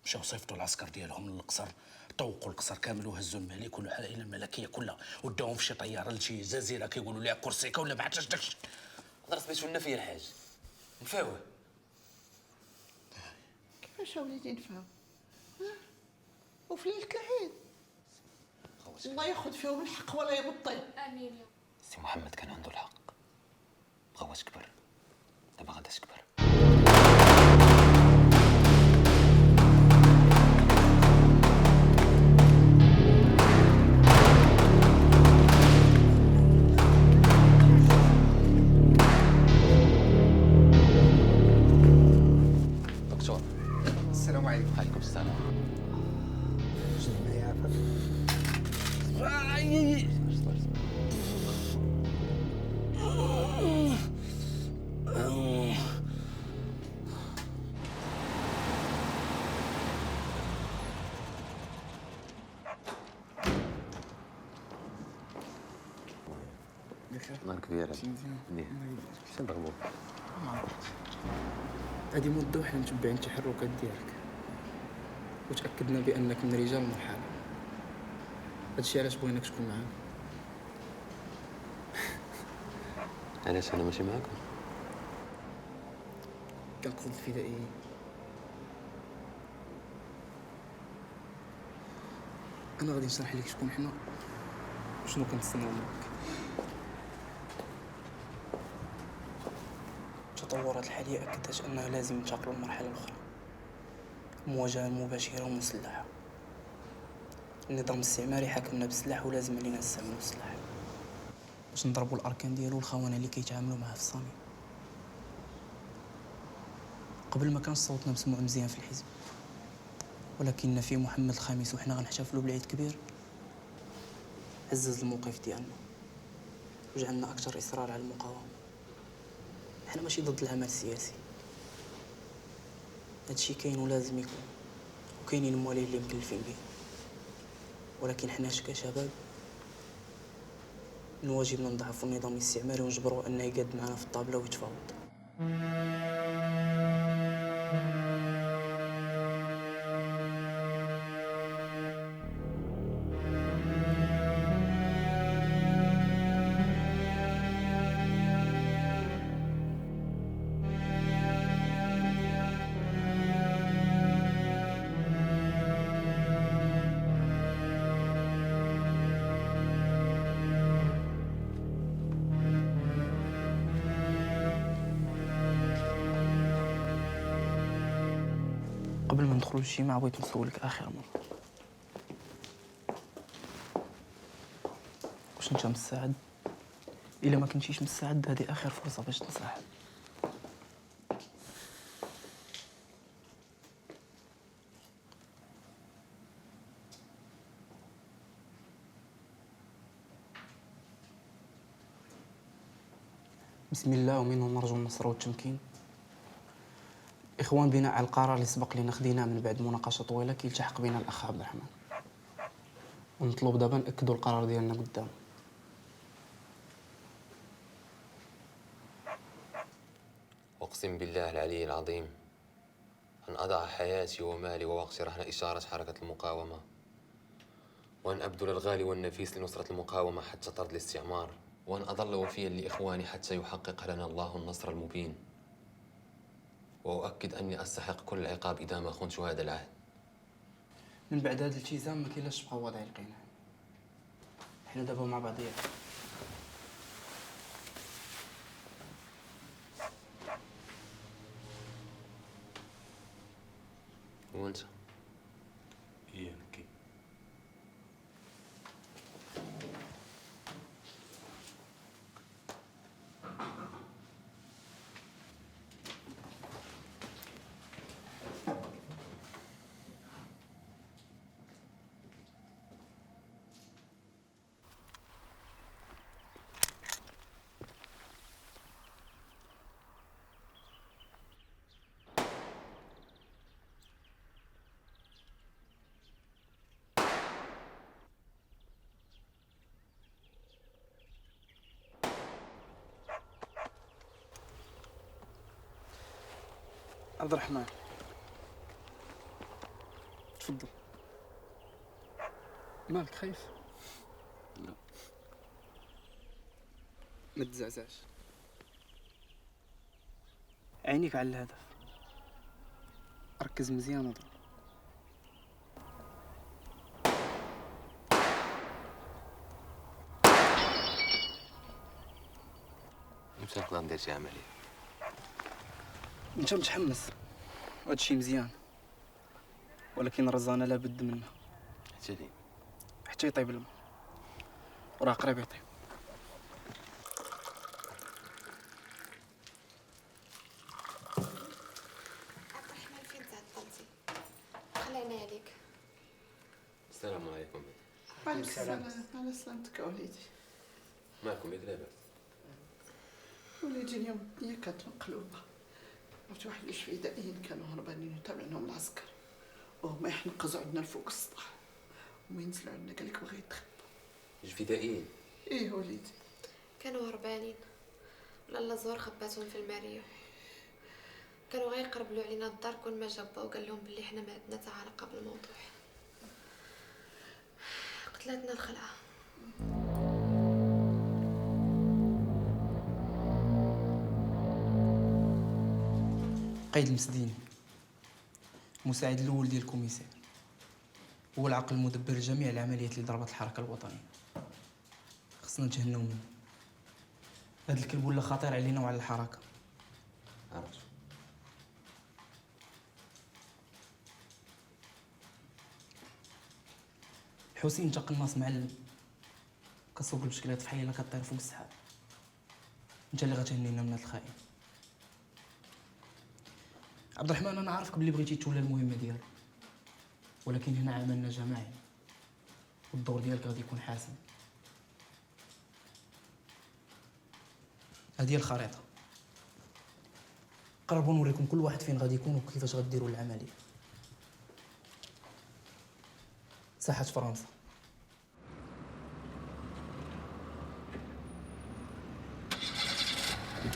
مشاو صيفطوا العسكر ديالهم للقصر، طوقوا القصر كامل وهزوا الملك والعائله الملكيه كلها وداوهم في شي طياره لشي جزيره كيقولوا لها كورسيكا ولا ما عرفتش داكشي. هضرت بيت لنا فيا الحاج نفاوه. كيفاش وليدي نفهم؟ وفي ليله العيد الله ياخذ فيهم الحق ولا يبطل. امين. سي محمد كان عنده الحق، بغاوش كبر، دابا غادا تكبر. دكتور السلام عليكم. عليكم السلام. نهار كبير مليح. شنو ضربوك؟ هذه مده وحنا متبعين التحركات ديالك وتاكدنا بانك من رجال المرحله. هادشي علاش بغيناك تكون معانا. علاش انا ماشي معاكم؟ كنقصد الفدائيين. انا غادي نشرح لك شكون حنا وشنو كنتسناو منك. التطورات الحاليه اكدت اننا لازم ننتقلوا لمرحله اخرى، مواجهه مباشره ومسلحه. النظام الاستعماري حكمنا بالسلاح ولازم علينا نستعملوا السلاح باش نضربوا الاركان ديالو والخونه اللي كيتعاملوا معاه في الصميم. قبل ما كانش صوتنا مسموع مزيان في الحزب، ولكن في محمد الخامس وحنا غنحتفلوا بالعيد كبير عزز الموقف ديالنا وجعلنا اكثر اصرار على المقاومه. حنا ماشي ضد العمل السياسي، هادشي كاين ولازم يكون، وكاينين الموالين اللي مكلفين به، ولكن حنا كشباب من واجبنا نضعفوا النظام الاستعماري ونجبروه انه يقعد معنا في الطابله ويتفاوض. قبل ما ندخلوا للجماعة بغيت نسولك اخر مرة، واش انت مستعد؟ الا ما كنتيش مستعد هذه اخر فرصة باش تصاحب. بسم الله ومنه نرجو النصر والتمكين. إخوان، بناء على القرار اللي سبق لنا خديناه من بعد مناقشة طويلة كيلتحق بنا الأخ عبد الرحمن، ونطلب دابا نأكدوا القرار ديالنا قدام. أقسم بالله العلي العظيم أن أضع حياتي ومالي ووقتي رهن إشارة حركة المقاومة، وأن أبذل الغالي والنفيس لنصرة المقاومة حتى طرد الاستعمار، وأن أظل وفيا لإخواني حتى يحقق لنا الله النصر المبين. وأؤكد أني أستحق كل العقاب إذا ما خنت هذا العهد. من بعد هذا الالتزام ما كاينلاش تبقى وضع القناع. حنا دابا مع بعضياتنا. وأنت؟ هي نكي. عبد الرحمن، تفضل. مالك خايف؟ لا. ما تزعزعش، عينيك على الهدف، ركز مزيان وضرب. مشان نقدر ندير شي عملية. انت متحمس وهادشي مزيان، ولكن الرزانه لابد منها حتى يطيب الماء، وراه قريب يطيب. عبد الرحمن فين تعطلتي؟ خلينا عليك. السلام عليكم. وعليكم السلام. على سلامتك وليدي. مالكم ياك لاباس؟ وليدي اليوم الدنيا كانت مقلوبة. عرفتي واحد جوج فدائيين كانوا هربانين وتابعناهم العسكر، وهما يحنقزوا عندنا الفوق السطح، وما ينزلوا عندنا قال لك بغا يتخبى. جوج فدائيين؟ ايه وليدي. كانوا هربانين، لالا زور خباتهم في الماريو. كانوا غيقربلوا علينا الدار كون ما جا با وقال لهم بلي حنا ما عندنا حتى علاقه بالموضوع. قتلتنا الخلعه. قايد المسديني، المساعد الاول ديال الكوميسير، هو العقل المدبر لجميع العمليات اللي ضربت الحركه الوطنيه. خصنا نتهناو منه. هاد الكلب ولا خطير علينا وعلى الحركه. عرفت. حسين انت قناص معلم، كتسوق البشكلات فحال الا كطير فوق السحاب. انت اللي غتهنينا من هاد الخائن. عبد الرحمن، انا عارفك بلي بغيتي تولى المهمه ديالك، ولكن هنا عملنا جماعي والدور ديالك غادي يكون حاسم. هذه هي الخريطه، قربوا نوريكم كل واحد فين غادي يكون وكيفاش غديروا العمليه. ساحه فرنسا.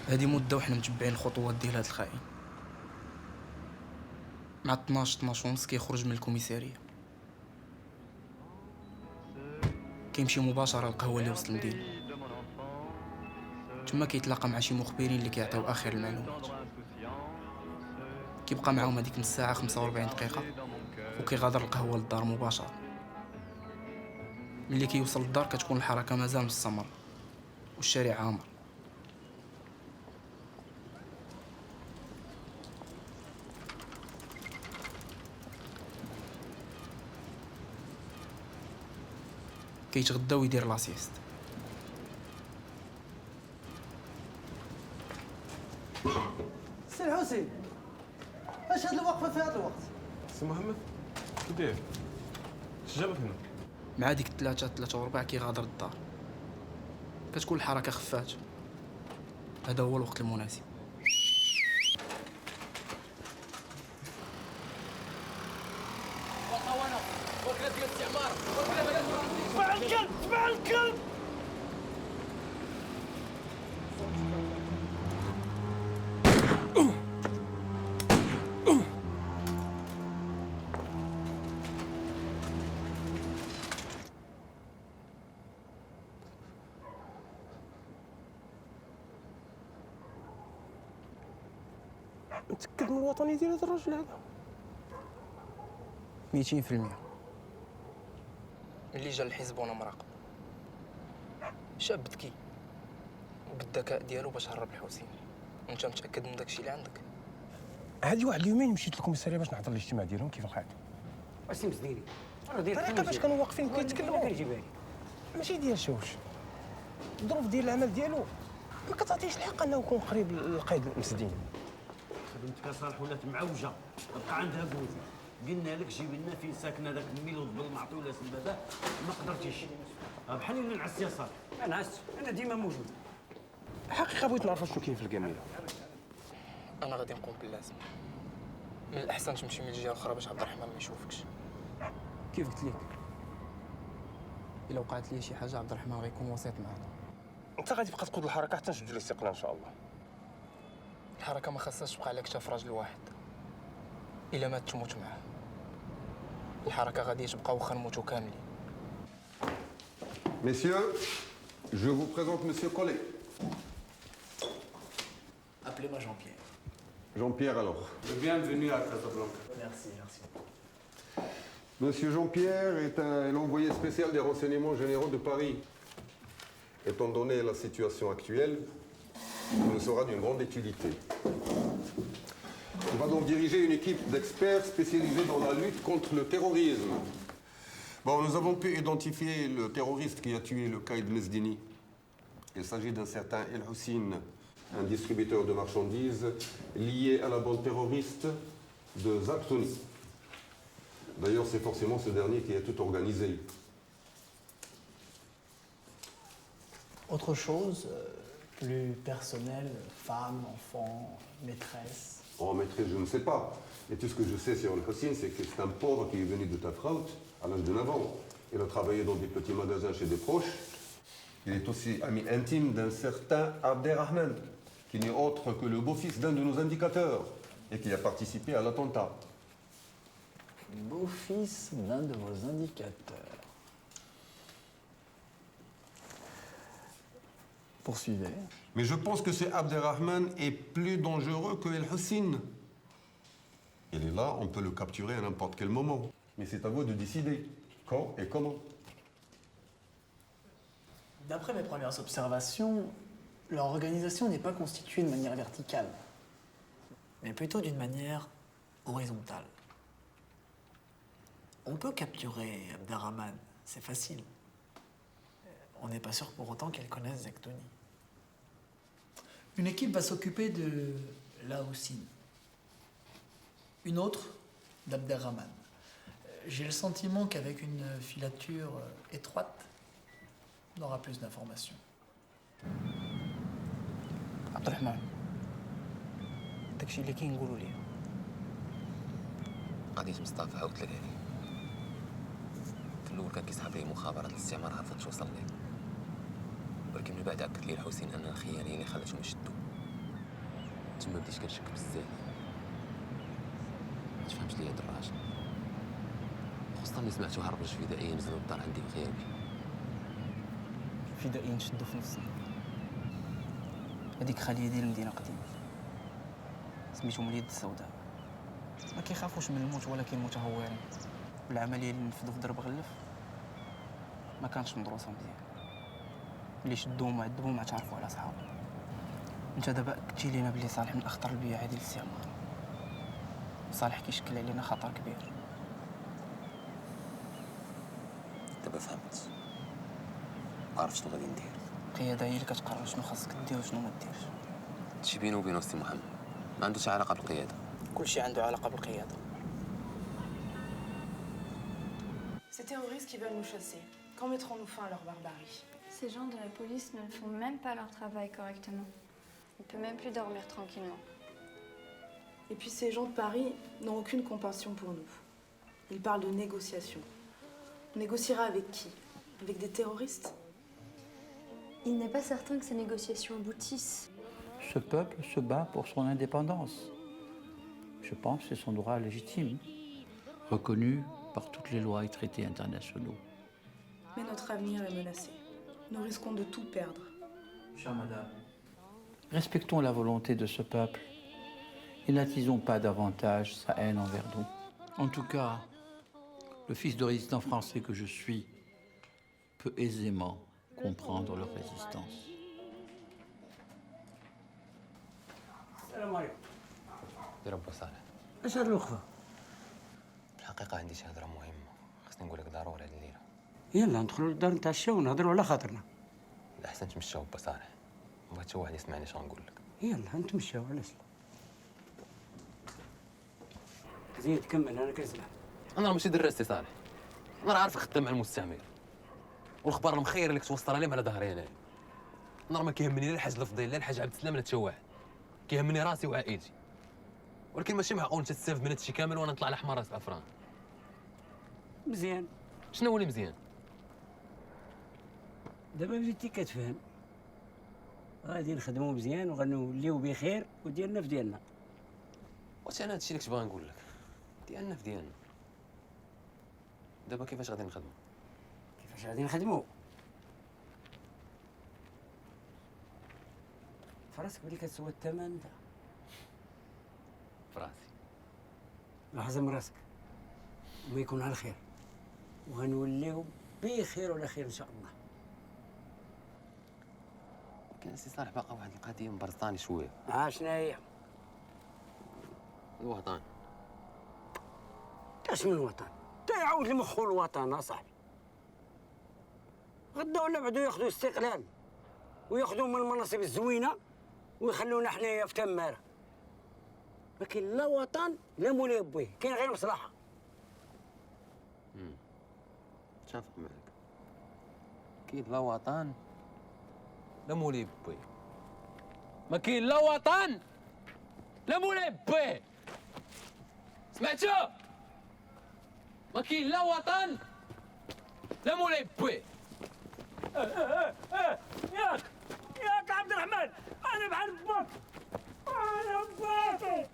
هذه مده وحنا متبعين الخطوات ديال هذا الخائن. مع 12 ونص كيخرج من الكوميساريه، كيمشي مباشره للقهوه اللي وسط المدينه. تما كيتلاقى مع شي مخبرين اللي كيعطيو اخر المعلومات. كيبقى معاهم هذيك من الساعه 45 دقيقه وكيغادر القهوه للدار مباشره. ملي كيوصل للدار كتكون الحركه مازال مستمره والشارع عامر. كيتغدى ويدير لاسيست. سي الحسين، اش هاد الوقفه في هاد الوقت؟ سي محمد كي داير؟ اش جابك هنا؟ مع ديك الثلاثة وربع كيغادر الدار، كتكون الحركه خفات. هذا هو الوقت المناسب. تبع الكلب تبع الكلب. متأكد من الوطنية ديال هذا الراجل هذا؟ 200%. اللي جا للحزب وانا مراقب، شاب ذكي وبالذكاء ديالو باش هرب الحسين. وانت متاكد من داكشي اللي عندك؟ هادي واحد اليومين مشيت للكوميساريه باش نحضر الاجتماع ديالهم كيف الحال. اسي مسديري الطريقه باش كانوا واقفين كيتكلموا ماشي ديال شوش. الظروف ديال العمل ديالو ما كتعطيش الحق انه يكون قريب للقائد المسدين. خدمتك صالح ولات معوجه، بقى عندها قوتي. قلنا لك جيب لنا فين ساكنه ذاك الميلود بالمعطي ولا سبابه، ما قدرتيش. بحال اللي نعس يا صالح. انا عست، انا ديما موجود. الحقيقه بغيت نعرف شنو كاين في الكاميرا. انا غادي نقوم باللازم. من الاحسن تمشي من الجهه الاخرى باش عبد الرحمن ما يشوفكش. كيف قلت لك، الا وقعت لي شي حاجه عبد الرحمن غيكون وسيط معنا. انت غادي تبقى تقود الحركه حتى نشدوا الاستقلال ان شاء الله. الحركه ما خاصهاش تبقى على كتاف راجل واحد. الا مات تموت معاه. الحركه غادي تبقى واخا نموتوا كاملين. Messieurs, je vous présente Monsieur Collet. Appelez-moi Jean-Pierre. Jean-Pierre alors. Bienvenue à Casablanca. Merci, merci. Monsieur Jean-Pierre est l'envoyé spécial des renseignements généraux de Paris. Étant donné la situation actuelle, il nous sera d'une grande utilité. Il va donc diriger une équipe d'experts spécialisés dans la lutte contre le terrorisme. Bon, nous avons pu identifier le terroriste qui a tué le Qaïd Mesdini. Il s'agit d'un certain El Hussein, un distributeur de marchandises lié à la bande terroriste de Zaptoni. D'ailleurs, c'est forcément ce dernier qui a tout organisé. Autre chose, plus personnel, femme, enfant, maîtresse. Oh, maîtresse, je ne sais pas. Et tout ce que je sais sur El Hussein, c'est que c'est un pauvre qui est venu de Tafraout à l'âge de 9 ans. Il a travaillé dans des petits magasins chez des proches. Il est aussi ami intime d'un certain Abderrahman, qui n'est autre que le beau-fils d'un de nos indicateurs et qui a participé à l'attentat. Beau-fils d'un de vos indicateurs. Poursuivez. Mais je pense que ce Abderrahman est plus dangereux que El Hussein. Il est là, on peut le capturer à n'importe quel moment. Mais c'est à vous de décider quand et comment. D'après mes premières observations, leur organisation n'est pas constituée de manière verticale, mais plutôt d'une manière horizontale. On peut capturer Abderrahman, c'est facile. On n'est pas sûr pour autant qu'elle connaisse Zaktouni. Une équipe va s'occuper de La Houssine. Une autre d'Abderrahman. J'ai le sentiment qu'avec une filature étroite, on aura plus d'informations. عبد الرحمن، داكشي اللي كينقولوا ليه قضية مصطفى عاودت لك عليه. في الاول كان كيسحب لي مخابرات الاستعمار عرفت شو وصل ليه، ولكن من بعد اكد لي الحسين ان الخيانه هي اللي خلاتهم يشدوا. تما بديت كنشك بزاف. ما تفهمش ليه هاد الراجل، خصوصا اللي سمعتو هرب الفدائيين نزلوا للدار عندي بغيابي. الفدائيين شدوا في نفسنا. هذيك خاليه ديال المدينه قديمه سميتهم اليد السوداء. ما كيخافوش من الموت ولكن متهورين. والعمليه اللي نفذوا في درب غلف ما كانتش مدروسه مزيان. اللي شدوهم وعذبوهم اعترفوا على صحابهم. انت دابا اكدتي لينا بلي صالح من اخطر البياعين ديال الاستعمار. صالح كيشكل علينا خطر كبير. دابا فهمت. عارف شنو غادي ندير. القياده هي اللي كتقرر شنو خاصك دير وشنو ما ديرش. هادشي بينه وبين سي محمد، ما عنده حتى علاقه بالقياده. كلشي عنده علاقه بالقياده. Ces terroristes qui veulent nous chasser, quand mettrons-nous fin à leur barbarie? Ces gens de la police ne font même pas leur travail correctement. On ne peut même plus dormir tranquillement. Et puis ces gens de Paris n'ont aucune compassion pour nous. Ils parlent de négociation. On négociera avec qui? Avec des terroristes? Il n'est pas certain que ces négociations aboutissent. Ce peuple se bat pour son indépendance. Je pense que c'est son droit légitime, reconnu par toutes les lois et traités internationaux. Mais notre avenir est menacé. Nous risquons de tout perdre. Chère madame, respectons la volonté de ce peuple et n'attisons pas davantage sa haine envers nous. En tout cas, le fils de résistant français que je suis peut aisément comprendre leur résistance. السلام عليكم. دير با صالح. اش هاد الوقفه؟ الحقيقه عندي شي هضره مهمه خصني نقول لك ضروري هاد الليله. يلا ندخلوا للدار نتعشاو ونهضروا على خاطرنا. الاحسن تمشاو با صالح، ما بغيت شي واحد يسمعني اش غنقول لك. يلا نتمشاو علاش لا. زيد كمل انا كنسمع. انا راه ماشي درستي صالح، انا راه عارف خدام مع المستعمر والاخبار المخيره اللي كتوصل عليهم على ظهري انايا. انا راه ما كيهمني لا الحاج الفضيل لا الحاج عبد السلام لا حتى واحد، كيهمني راسي وعائلتي. ولكن ماشي معقول انت تستافد من هادشي كامل وانا نطلع على حمار راس عفران. مزيان. شنو هو اللي مزيان؟ دابا بديتي كتفهم. غادي نخدموا مزيان وغنوليو بخير وديالنا في ديالنا. واش انا هادشي اللي كنت باغي نقول لك، ديالنا في ديالنا. دابا كيفاش غادي نخدموا؟ كيفاش غادي نخدموا؟ فراسك بلي كتسوى الثمن انت. فراسي. لحظة راسك وما يكون على خير وغنوليو بخير وعلى خير ان شاء الله. كاين سي صالح باقا واحد القضيه مبرزطاني شويه. شنو هي؟ الوطن. اش من الوطن؟ تيعاود لمخو الوطن اصاحبي. غدا ولا بعدو ياخذوا استقلال وياخذوا من المناصب الزوينه ويخلونا حنايا في تماره. ما كاين لا وطن لا مولاي بويه، كاين غير مصلحه. متفق معك. كاين لا وطن لا مولاي بويه. ما كاين لا وطن لا مولاي بويه. سمعتو؟ ما كاين لا وطن لا مولاي بويه. ياك عبد الرحمن، انا بحال باك، انا باكي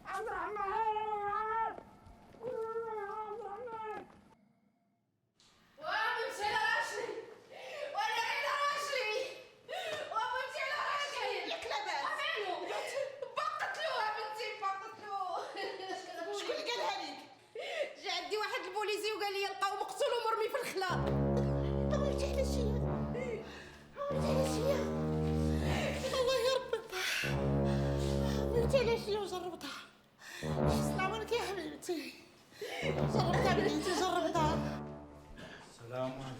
عبد الرحمن. البوليسي وقال لي لقاو مقتول ومرمي في الخلا. عملتي على شي؟ عملتي على شي؟ الله يربطها. عملتي على شي وجربتها. السلام عليك يا حبيبتي. جربتها بنتي جربتها. السلام عليكم.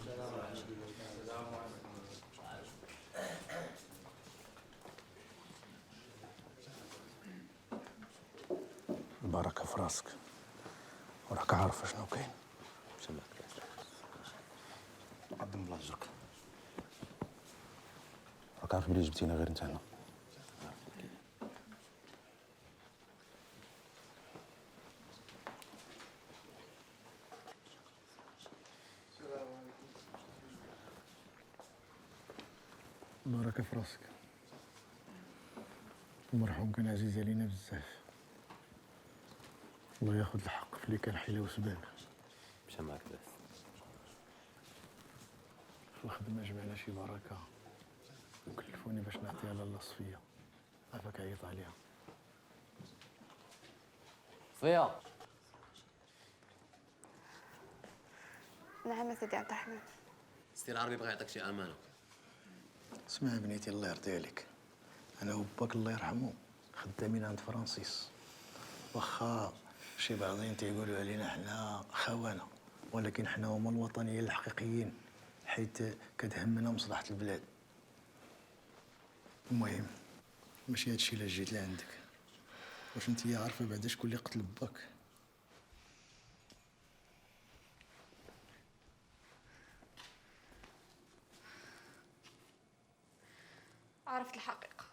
البركة في راسك، وراك عارف شنو كاين. قدم الله اجرك. راك عارف بلي جبتينا غير انت هنا. بركة في راسك. المرحوم كان عزيز علينا بزاف. الله ياخذ الحق في اللي كان حيلة وسباب. مشى معاك بس. في الخدمة جمعنا شي بركة وكلفوني باش نعطيها لالا صفية. عافاك عيط عليها. صفية. نعم سيدي عبد الرحمن. سيدي العربي بغى يعطيك شي امانه. اسمع بنيتي الله يرضي عليك، انا وباك الله يرحمه خدامين عند فرانسيس. واخا شي بعضين تيقولوا علينا حنا خونه، ولكن حنا هما الوطنيين الحقيقيين، حيت كتهمنا مصلحة البلاد. المهم ماشي هادشي اللي جيت لعندك. واش انتي عارفة بعدا شكون اللي قتل باك؟ عرفت الحقيقة.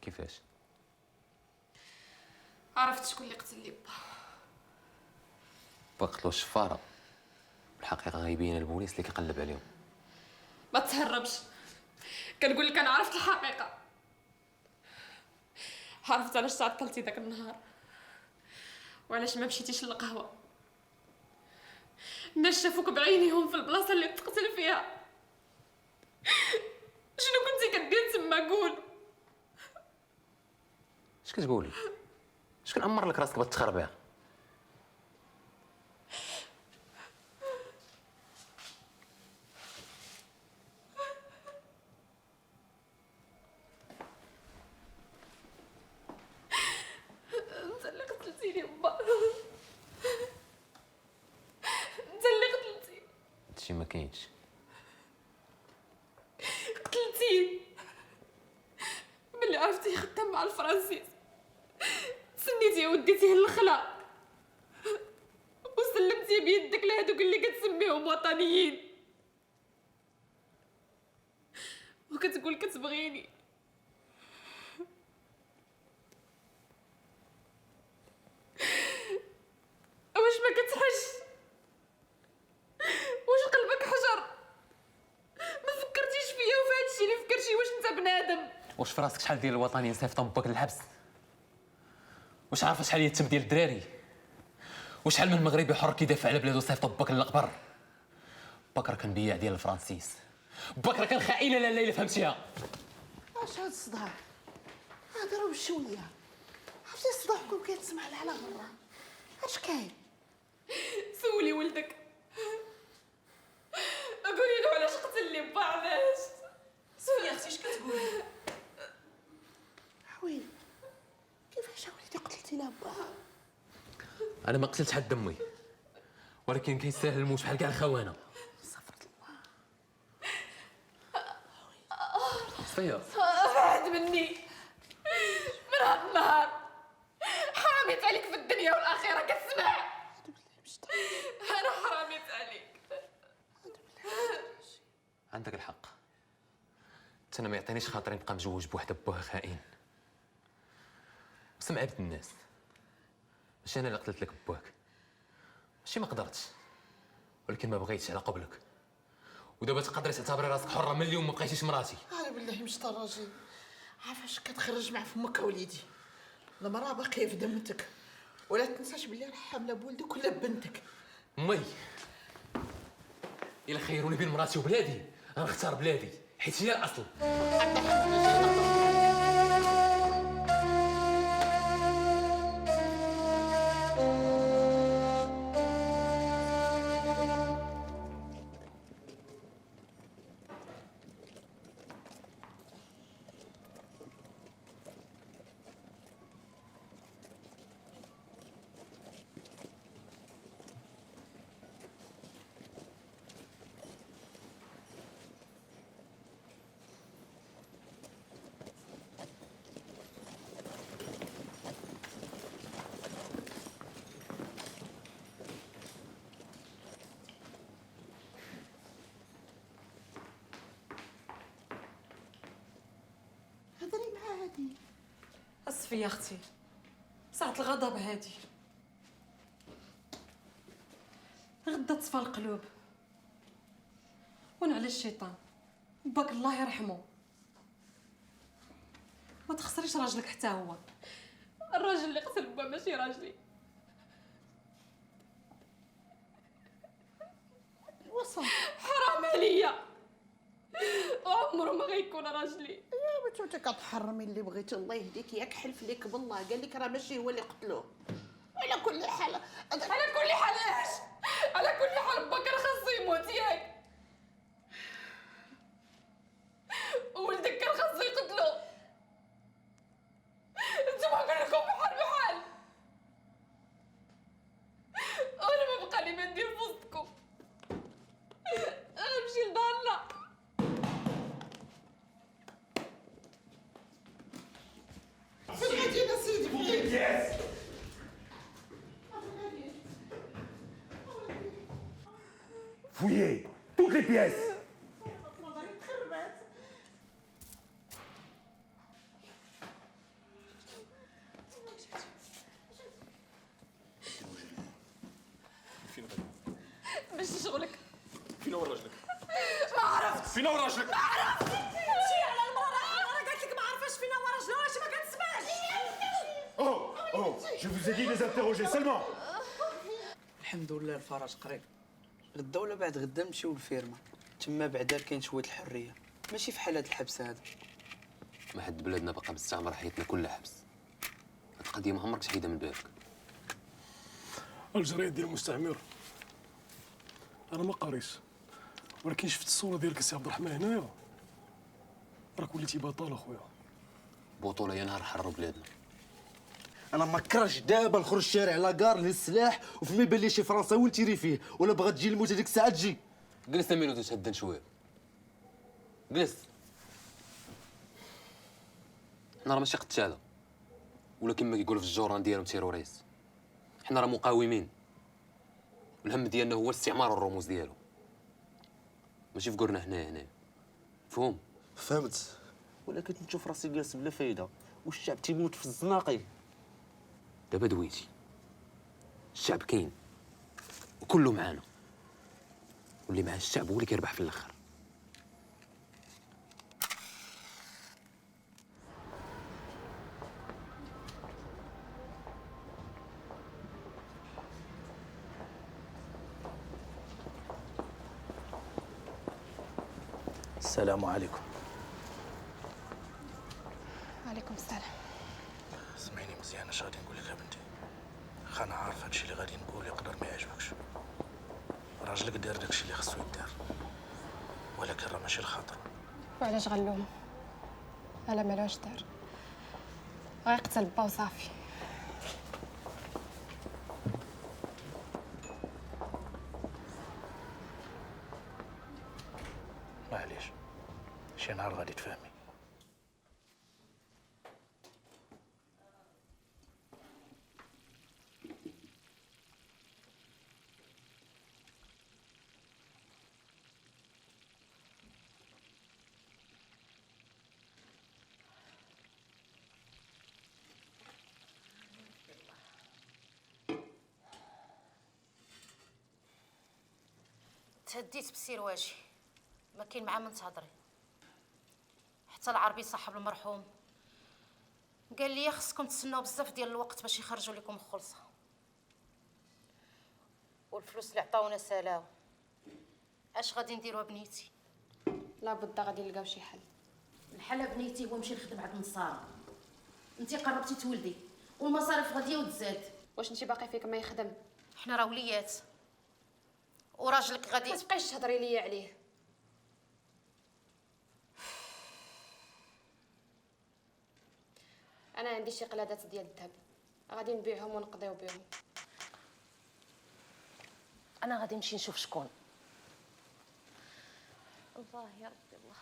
كيفاش؟ عرفت شكون اللي قتل لي با. با قتلو الشفارة. الحقيقة غيبين البوليس اللي كيقلب عليهم. ما تهربش، كنقول لك انا عرفت الحقيقة. عرفت علاش تعطلتي داك النهار وعلاش ما مشيتيش للقهوة. الناس شافوك بعينيهم في البلاصة اللي تقتل فيها. شنو كنتي كدير تما؟ قول. اش كتقولي؟ اش كنعمر لك راسك بالتخربيق؟ انت اللي قتلتيني با، انت اللي قتلتي. هادشي ما كاينش. قتلتيه ملي عرفتيه خدام مع الفرنسيس. سنيتيه وديتيه للخلا وسلمتيه بيدك لهادوك اللي كتسميهم وطنيين، وكتقول كتبغيني. واش ما كتحش؟ واش قلبك حجر؟ ما فكرتيش فيا وفي هادشي اللي فكرتي؟ واش انت بنادم؟ واش في راسك شحال ديال الوطنيين صيفطوا باك للحبس؟ واش عارفه شحال هي التم ديال الدراري؟ وشحال من مغربي حر كيدافع على بلادو صيفطوا باك للقبر؟ باك راه كان بياع ديال الفرنسيس. باك راه كان خائن لالا الا فهمتيها. اش هاد الصداع؟ هضروا بشويه. عرفتي صداعكم كيتسمع على برا. اش كاين؟ سولي ولدك، قولي له علاش قتل لي با. علاش؟ سولي اختي اش كتقولي؟ حويل كيفاش وليدي قتلتي لها با؟ انا ما قتلت حد دمي، ولكن كيستاهل الموت بحال كاع الخونه. صفيه بعد مني من هاد النهار. حراميت عليك في الدنيا والاخره، كتسمع؟ انا حراميت عليك. عندك الحق. انا ما يعطينيش خاطري نبقى مجوج بواحد بوها خائن. سمع عبد الناس، ماشي انا اللي قتلت لك باك. ماشي ما قدرتش، ولكن ما بغيتش على قبلك. ودابا تقدري تعتبري راسك حره من اليوم ما بقيتيش مراتي. هذا بالله مش راجل. عارفاش كتخرج مع فمك وليدي؟ المراه باقيه في ذمتك، ولا تنساش بلي راه حامله بولدك ولا بنتك. امي الا خيروني بين مراتي وبلادي غنختار بلادي حيت هي الاصل. هضري مع هادي. اسفي يا اختي، ساعة الغضب هادي غدا تصفى القلوب. ونعلى الشيطان باك الله يرحمه. ما تخسريش راجلك حتى هو. الراجل اللي قتل با ماشي راجلي. وصل حرام عليا، وعمره ما غيكون راجلي. يا بنت انت كتحرمي اللي بغيتي. الله يهديك، ياك حلف لك بالله قال لك راه ماشي هو اللي قتلوه. على كل حال على كل حال اش؟ على كل حال باك راه خاصو يموت ياك. ولدك كان خاصو يقتلو. انتوما كلكم بحال بحال، وانا ما بقى لي ما ندير في وسطكم. Fouillez toutes les pièces. ماشي شغلك. فين هو راجلك؟ ما عرفت. فين هو راجلك؟ ما عرفت. مشي على المرأة. انا قالت لك ما عرفتش فين هو راجلها، واش ما كتسمعش؟ Oh, je vous ai dit de les interroger seulement. الحمد لله الفرج قريب. غدا ولا بعد غدا نمشيو للفيرما، تما بعدا كاين شويه الحريه، ماشي في حال هاد الحبس هذا. ما حد بلادنا بقى مستعمر حياتنا كلها حبس. هاد القضيه ما عمرك تحيدها من بالك. الجرائد ديال المستعمر انا ما قاريش، ولكن شفت الصوره ديالك السي عبد الرحمن هنايا راك وليتي بطل اخويا. بطوله يا نهار حروا بلادنا. انا ما كرهش دابا نخرج الشارع لاكار للسلاح وفي ما يبان لي شي فرنساوي نتيري فيه، ولا بغات تجي الموت هذيك الساعه تجي. جلس مينوت تهدن شويه. جلس. حنا راه ماشي قتاله، ولا كما كيقولوا في الجورنال ديالهم تيروريست. حنا راه مقاومين، والهم ديالنا هو الاستعمار والرموز ديالو، ماشي في قرنا هنا. مفهوم؟ فهمت، ولكن نشوف راسي جالس بلا فايده والشعب تيموت في الزناقي. دابا دويتي، الشعب كاين وكله معانا، واللي مع الشعب هو اللي كيربح في الاخر. السلام عليكم. وعليكم السلام. اسمعيني مزيان، اش غادي نقول لك يا بنتي؟ انا عارف هادشي اللي غادي نقول يقدر ما يعجبكش. راجلك دار داكشي اللي خصو يدار، ولكن راه ماشي الخاطر. وعلاش غنلومو؟ الا مالوش دار، غيقتل با وصافي. معليش، شي نهار غادي تفهمي. تهديت بسيرواجي، ما كاين معاه من تهضري. حتى العربي صاحب المرحوم قال لي خصكم تسناو بزاف ديال الوقت باش يخرجوا لكم الخلصه، والفلوس اللي عطاونا سالاو. اش غادي نديروا بنيتي؟ لابد غادي نلقاو شي حل. الحل بنيتي هو نمشي نخدم عند نصارى. انتي قربتي تولدي والمصاريف غاديه وتزاد. واش انتي باقي فيك ما يخدم؟ حنا راه وليات، وراجلك غادي ما تبقايش تهضري ليا عليه. انا عندي شي قلادات ديال الذهب غادي نبيعهم ونقضيو بهم. انا غادي نمشي نشوف شكون. الله يا ربي الله.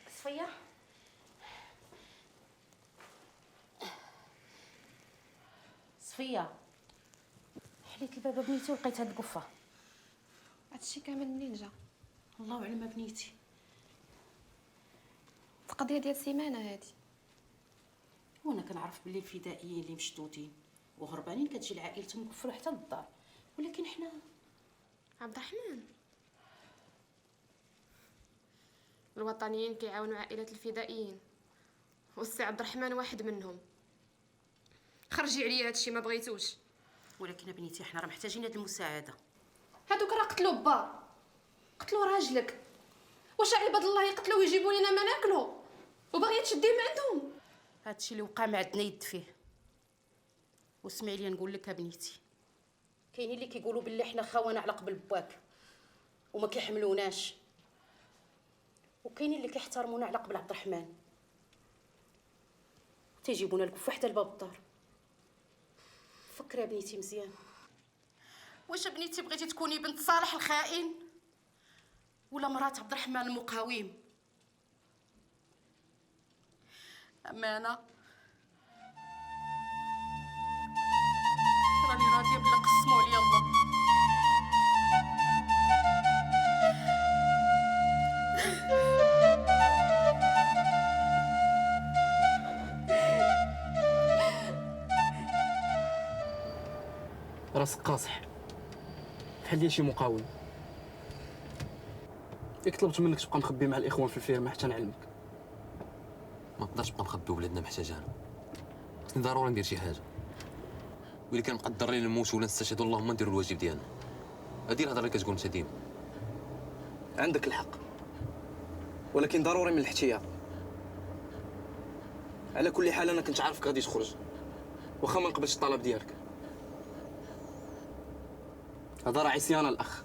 صفية صفية، حليت الباب بنيتي ولقيت هاد القفة. هادشي كامل منين جا؟ الله اعلم بنيتي. القضيه ديال سيمانه هادي. وانا كنعرف بلي الفدائيين اللي مشتوتين وهربانين كتجي لعائلتهم يقفلوا حتى للدار، ولكن حنا عبد الرحمن، الوطنيين كيعاونوا عائلات الفدائيين والسي عبد الرحمن واحد منهم. خرجي عليا هادشي ما بغيتوش. ولكن بنيتي حنا راه محتاجين هاد المساعده. هادوك راه قتلوا با، قتلوا راجلك. واش عباد الله يقتلوا ويجيبوا لينا ما ناكلوا وباغيه تشديه من عندهم؟ هادشي اللي وقع ما عندنا يد فيه. واسمعي لي نقول لك بنيتي، كاينين اللي كيقولوا باللي حنا خونه على قبل باك وما كيحملوناش، وكاينين اللي كيحترمونا على قبل عبد الرحمن تيجيبونا الكفه حتى لباب الدار. فكري بنيتي مزيان. واش بنيتي بغيتي تكوني بنت صالح الخائن ولا مرات عبد الرحمن المقاوم؟ اما انا راني راضيه بلا قسموا لي الله. راسك قاصح بحال ديال شي مقاوم. ياك طلبت منك تبقى مخبي مع الاخوان في الفيرما حتى نعلمك. ما نقدرش نبقى مخبي ولادنا محتاجانا، خصني ضروري ندير شي حاجه. وإلا كان مقدر لي نموت ولا نستشهد اللهم نديروا الواجب ديالنا. هذه الهضره اللي كتقول انت ديما. عندك الحق، ولكن ضروري من الاحتياط. على كل حال انا كنت عارفك غادي تخرج واخا ما نقبلش الطلب ديالك. هذا راه عصيان الاخ.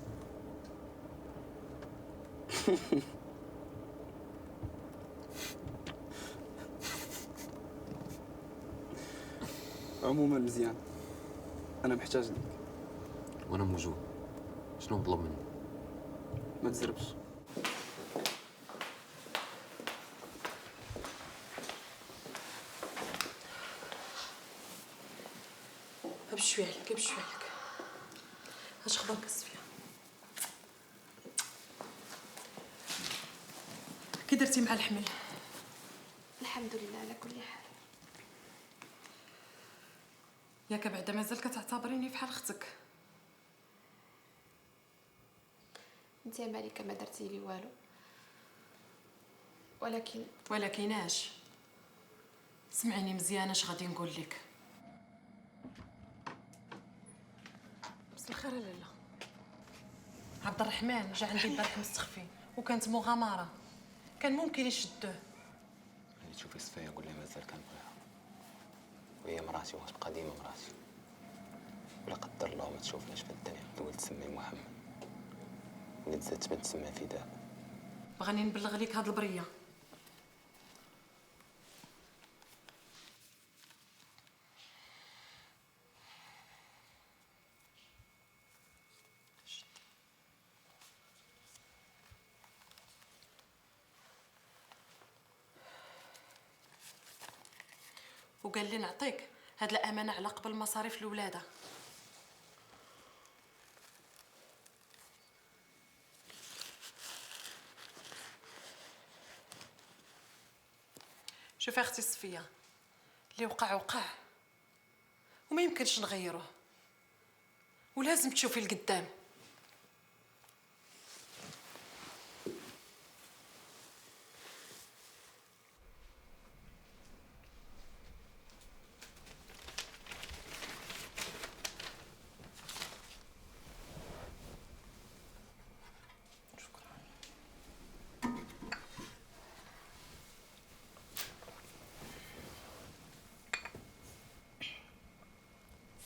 عموما مزيان، انا محتاج لك. وانا موجود، شنو نطلب مني؟ ما تزربش. بشوي عليك بشوي عليك. اش خبرك الصفيه؟ كي درتي مع الحمل؟ الحمد لله على كل حال. ياك بعدا مازال كتعتبريني بحال اختك؟ انت يا مالكه ما درتي لي والو، ولكن اش؟ سمعيني مزيان اش غادي نقول لك. مساء الخير لاله. عبد الرحمن جا عندي البارح مستخفي وكانت مغامره، كان ممكن يشدوه. اللي تشوفي صفيه قول لها مازال كنبغيها، وهي مراتي وغتبقى ديما مراتي. ولا قدر الله ما تشوفناش في الدنيا تولد تسمي محمد، اللي تزادت بنت تسمى فداء. بغاني نبلغ لك هاد البريه. وقال لي نعطيك هاد الامانه على قبل مصاريف الولاده. شوفي اختي صفيه، اللي وقع وقع وما يمكنش نغيروه، ولازم تشوفي لقدام.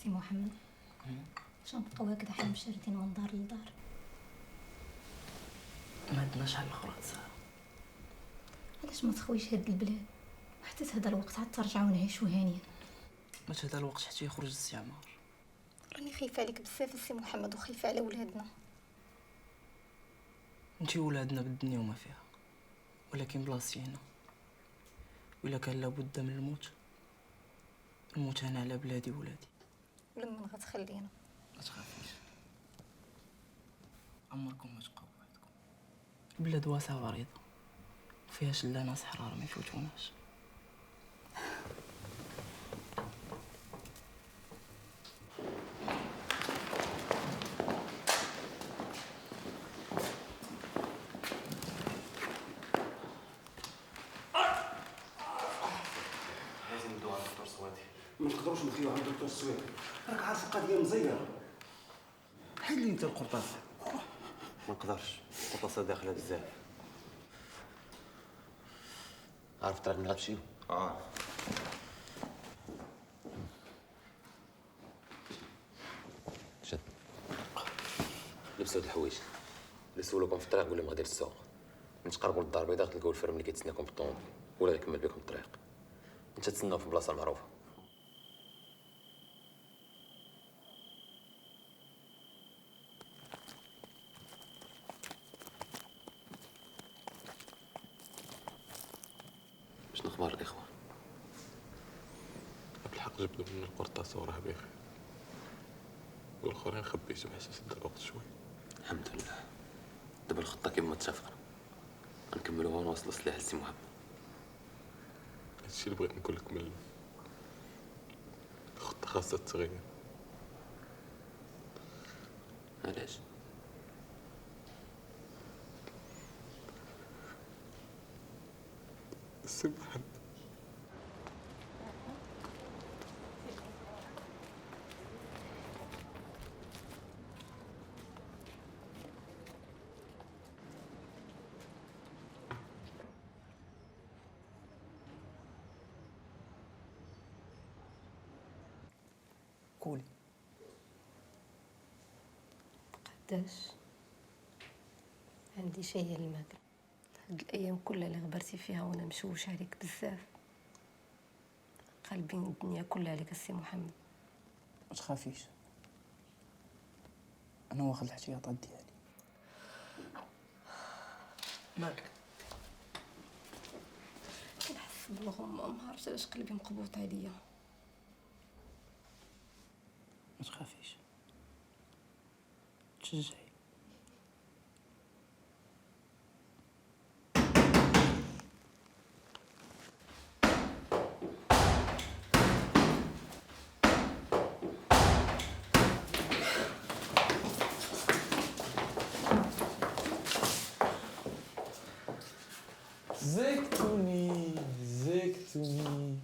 سي محمد، شنبقاو هكذا حنا مشردين من دار لدار؟ ما عندناش حل اخر تسا. علاش ما تخويش هاد البلاد حتى هذا الوقت عاد ترجعوا نعيشوا هانيين؟ مات هذا الوقت حتى يخرج الاستعمار. راني خايفه عليك بزاف سي محمد، وخايفه على ولادنا. انتي ولادنا بالدنيا وما فيها، ولكن بلاصتي هنا. وإلا كان لابد من الموت، الموت هنا على بلادي وولادي. ولما غتخلينا؟ ما تخافيش، عمركم ما تبقاو بوحدكم. البلاد واسعة وعريضة وفيها شلة ناس حرار ما يفوتوناش. لازم ندوها للدكتور سواتي. ما نقدروش نخليوها عند الدكتور السويدي، راك عارف القضيه مزيره. حيد لي انت القرطاسه. ما نقدرش، القرطاسه داخله بزاف. عارف الطريق اللي غتمشيو؟ شد لبسوا هاد الحوايج، اللي سولوكم في الطريق قول لهم غادي للسوق. من تقربوا للدار البيضاء تلقاو الفرم اللي كيتسناكم بالطوموبيل ولا يكمل بكم الطريق. انت تسناو في بلاصه معروفه. جبدو من القرطاسة وراه بخير، والاخرين خبيتو حيت شد الوقت شوي. الحمد لله. دابا الخطه كما متفقين غنكملوها ونوصلوا السلاح لسي محمد. هادشي اللي بغيت نقول لك من الاول، الخطه خاصها تتغير. علاش؟ سي محمد قولي. قداش عندي شي الماكل هاد الايام كلها اللي غبرتي فيها وانا مشوش عليك بزاف. قلبي الدنيا كلها عليك السي محمد. ما تخافيش، انا واخد الاحتياطات ديالي. مالك؟ كنحس بالغمه، ما عرفتش علاش قلبي مقبوط عليا. ما تخافيش، تشجعي. زكتوني زكتوني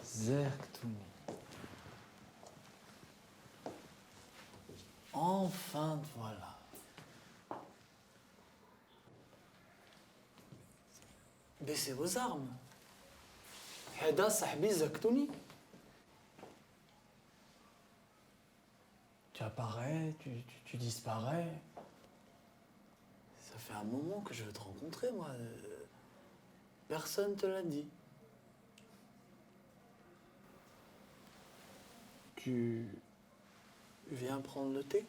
زكتوني. Enfin, voilà. Baissez vos armes. Heda Sahbi Zaktouni. Tu apparais, tu disparais. Ça fait un moment que je veux te rencontrer, moi. Personne te l'a dit. Tu viens prendre le thé?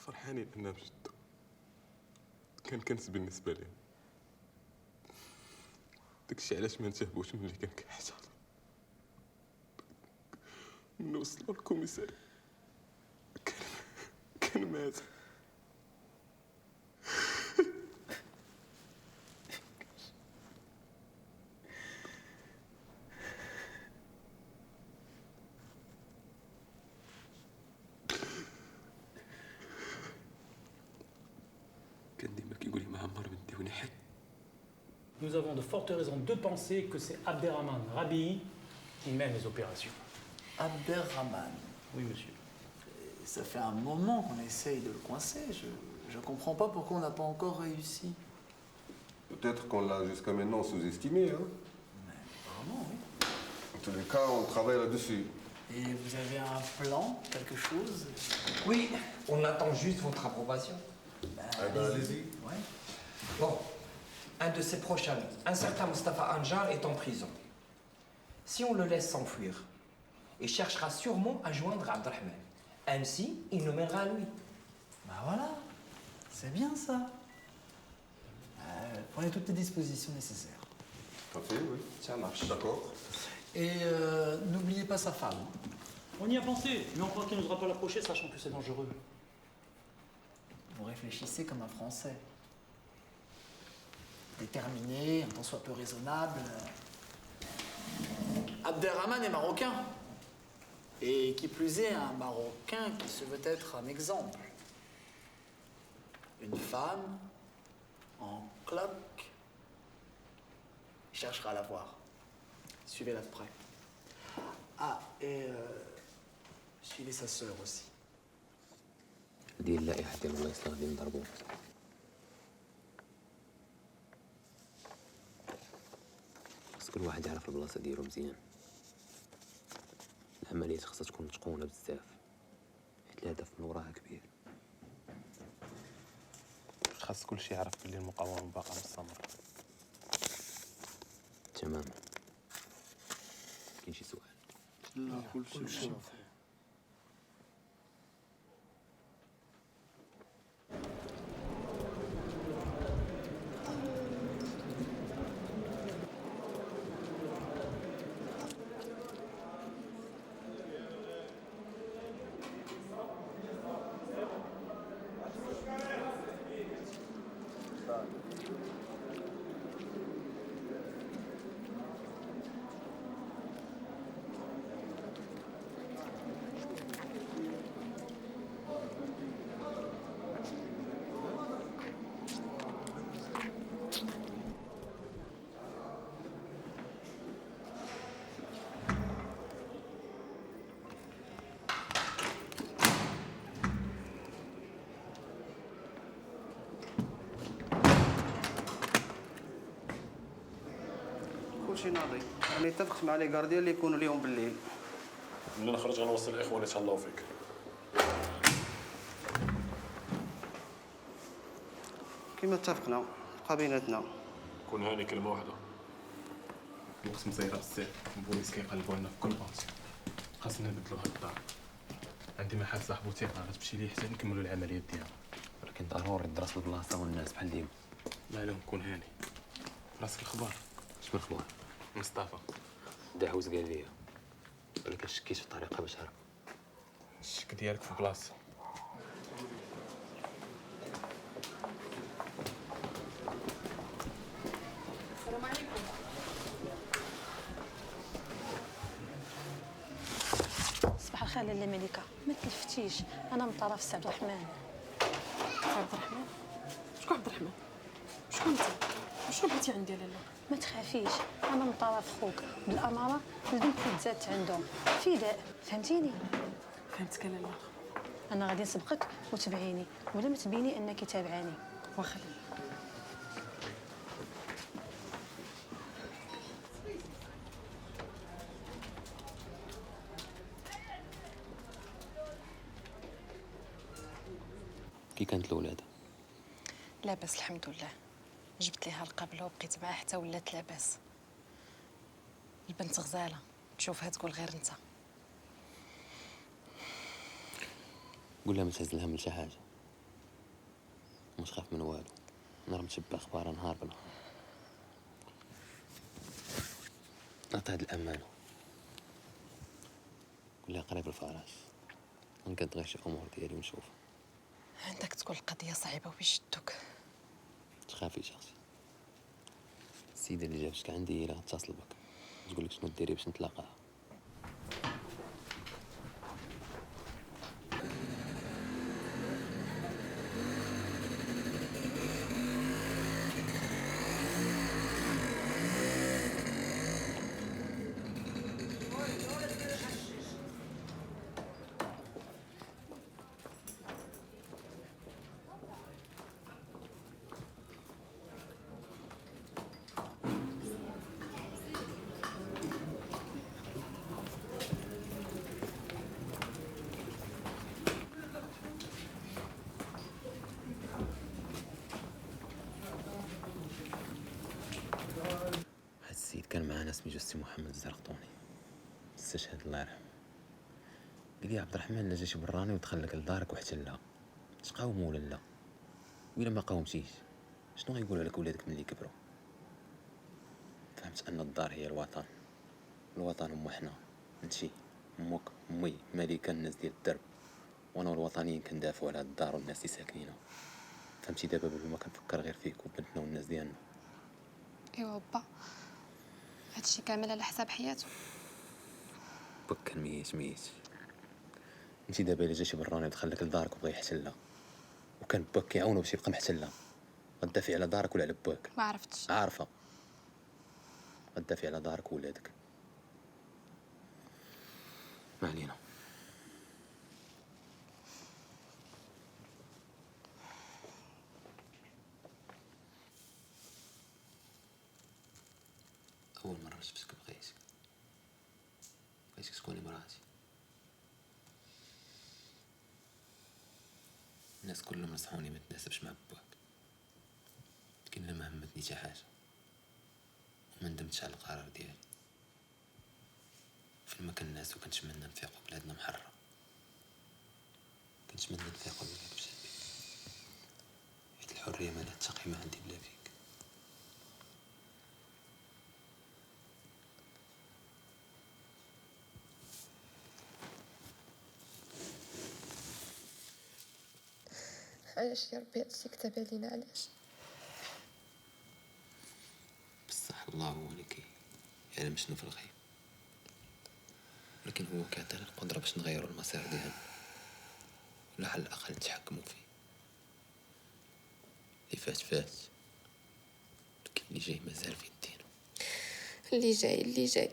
فرحانين انها بجد، كان كنز بالنسبه لي. داكشي علاش ما انتهبوش ملي كان كيحتار. من وصلوا الكوميساري كان مات. Nous avons de fortes raisons de penser que c'est Abderrahman Rabii qui mène les opérations. Abderrahman. Oui, monsieur. Ça fait un moment qu'on essaye de le coincer. Je comprends pas pourquoi on n'a pas encore réussi. Peut-être qu'on l'a jusqu'à maintenant sous-estimé, hein? Vraiment, oui. En tous les cas, on travaille là-dessus. Et vous avez un plan, quelque chose? Oui, on attend juste votre approbation. Allez-y. Ouais. Bon, un de ses proches amis, un certain Mustafa Anjar, est en prison. Si on le laisse s'enfuir, il cherchera sûrement à joindre Abdelrahman. Ainsi, il nous mènera à lui. Bah voilà, c'est bien ça. Prenez toutes les dispositions nécessaires. Parfait, oui. Ça marche. D'accord. Et n'oubliez pas sa femme. On y a pensé, mais on croit qu'il n'osera pas l'approcher, sachant que c'est dangereux. Vous réfléchissez comme un Français. Déterminé, un tant soit peu raisonnable. Abderrahman est marocain. Et qui plus est, un Marocain qui se veut être un exemple. Une femme en cloque. Il cherchera à la voir. Suivez-la de près. Ah, et suivez sa sœur aussi. ديال اللائحة ديال الله يصلح ديال نضربو. كل واحد يعرف البلاصه ديالو مزيان. العمليه خاصها تكون متقونه بزاف حيت الهدف من وراها كبير. خاص كلشي يعرف بلي المقاومه باقا مستمره. تماما. كاين شي سؤال؟ لا كلشي كلشي ناضي. انا اتفقت مع لي غارديان اللي يكونوا اليوم بالليل. ملي نخرج غنوصل الاخوان يتهلاو فيك. كما اتفقنا بقى بيناتنا. كون هاني كلمه واحده. الوقت مزيره بزاف، البوليس كيقلبوا لنا في كل بلاصه. خاصنا نبدلوا هاد الدار. عندي محل صاحبو ثقه غتمشي ليه حتى نكملوا العمليات ديالنا. ولكن ضروري ندرس البلاصه والناس بحال ديما. لا كون هاني. راسك الخبار. شنو الخبار؟ مصطفى دعوز قال لي ولكن شكيت في الطريقه باش هرب. الشك ديالك في بلاصه. السلام عليكم. صباح الخير لاله مليكه، ما تلفتيش، انا من طرف سي عبد الرحمن. عبد الرحمن؟ شكون عبد الرحمن؟ شكون انت؟ شنو بغيتي عندي لاله؟ ما تخافيش، انا من طرف خوك، بالاماره البنت اللي تزادت عندهم فداء، فهمتيني؟ فهمتك لاله. انا غادي نسبقك وتبعيني ولا ما تبيني انك تابعاني. واخا لاله. كي كانت الولاده؟ لاباس الحمد لله. جبت ليها القبله وبقيت معاها حتى ولات لاباس. البنت غزاله، تشوفها تقول غير انت. قول لها ما تهز الهم لشي حاجه، مش خاف من والو. انا راه متشبع اخبارها نهار بنهار. عطيها هاد الامانه، قول لها قريب الفراش، نقد غير شي امور ديالي ونشوف. عندك تقول القضيه صعيبه وبيشدوك. تخافيش اختي، السيده اللي جابتك عندي هي اللي غتصل بك تقول لك شنو ديري باش نتلاقاها. كان معنا سميتو سي محمد الزرقطوني، استشهد الله يرحمه. قال لي عبد الرحمن الا جا شي براني ودخل لك لدارك واحتلها، تقاومو ولا لا؟ وإلا ما قاومتيش شنو غيقولوا عليك ولادك ملي كبروا؟ فهمت ان الدار هي الوطن، الوطن هما حنا، هادشي امك امي مليكه الناس ديال الدرب، وانا والوطنيين كندافعوا على هاد الدار والناس اللي ساكنينها. فهمتي دابا بلا ما كنفكر غير فيك وبنتنا والناس ديالنا. ايوا با، هادشي كامل على حساب حياته. باك كان ميت. انتي دابا الا جا شي براني ودخل لك لدارك وبغى يحتلها وكان باك كيعاونو باش يبقى محتلها، غدافع على دارك ولا على باك؟ ما عرفتش. عارفه غدافع على دارك وولادك. ما علينا. أول مرة عرفتش باسكو بغيتك تكوني مراتي. الناس كلهم نصحوني ما تناسبش مع باك، لكن انا ما همتني حتى حاجه وما ندمتش على القرار ديالي. فين ما كان الناس وكنتمنى نفيقوا بلادنا محرة، كنتمنى نفيقوا بلاد بجنبي، حيت الحريه ما لها حتى قيمه عندي بلا فيك. علاش يا ربي هادشي كتب علينا؟ علاش؟ بصح الله هو اللي يعلم شنو في الغيب، لكن هو كيعطينا القدره باش نغيروا المسار ديالنا، ولا على الاقل نتحكموا فيه. اللي فات فات، لكن اللي جاي مازال في يدينا. اللي جاي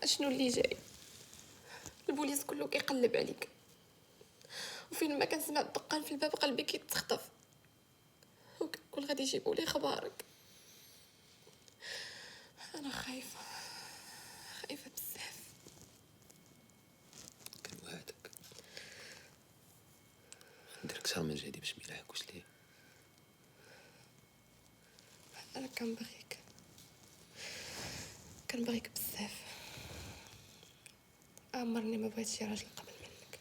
اشنو اللي جاي؟ البوليس كله كيقلب عليك، وفين ما كنسمع الدقان في الباب قلبي كيتخطف، وكنقول غادي يجيبوا لي خبارك. انا خايفه بزاف. كنوعدك ندير اكثر من جهدي باش ما يلحقوش ليا. انا كنبغيك بزاف. عمرني ما بغيت شي راجل قبل منك،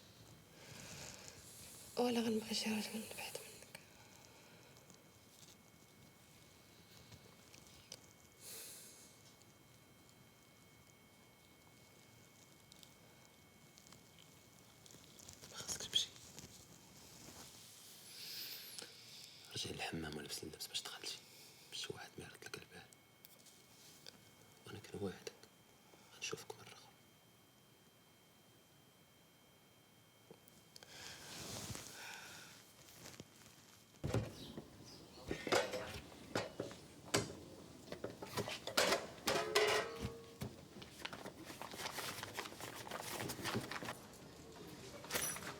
ولا غنبغي شي راجل من بعد منك. ما خاصكش تمشي، رجعي للحمام ولبس اللبس باش تخلشي، باش واحد ما يرد لك البال. وانا كنوعدك غنشوفك مرة اخرى.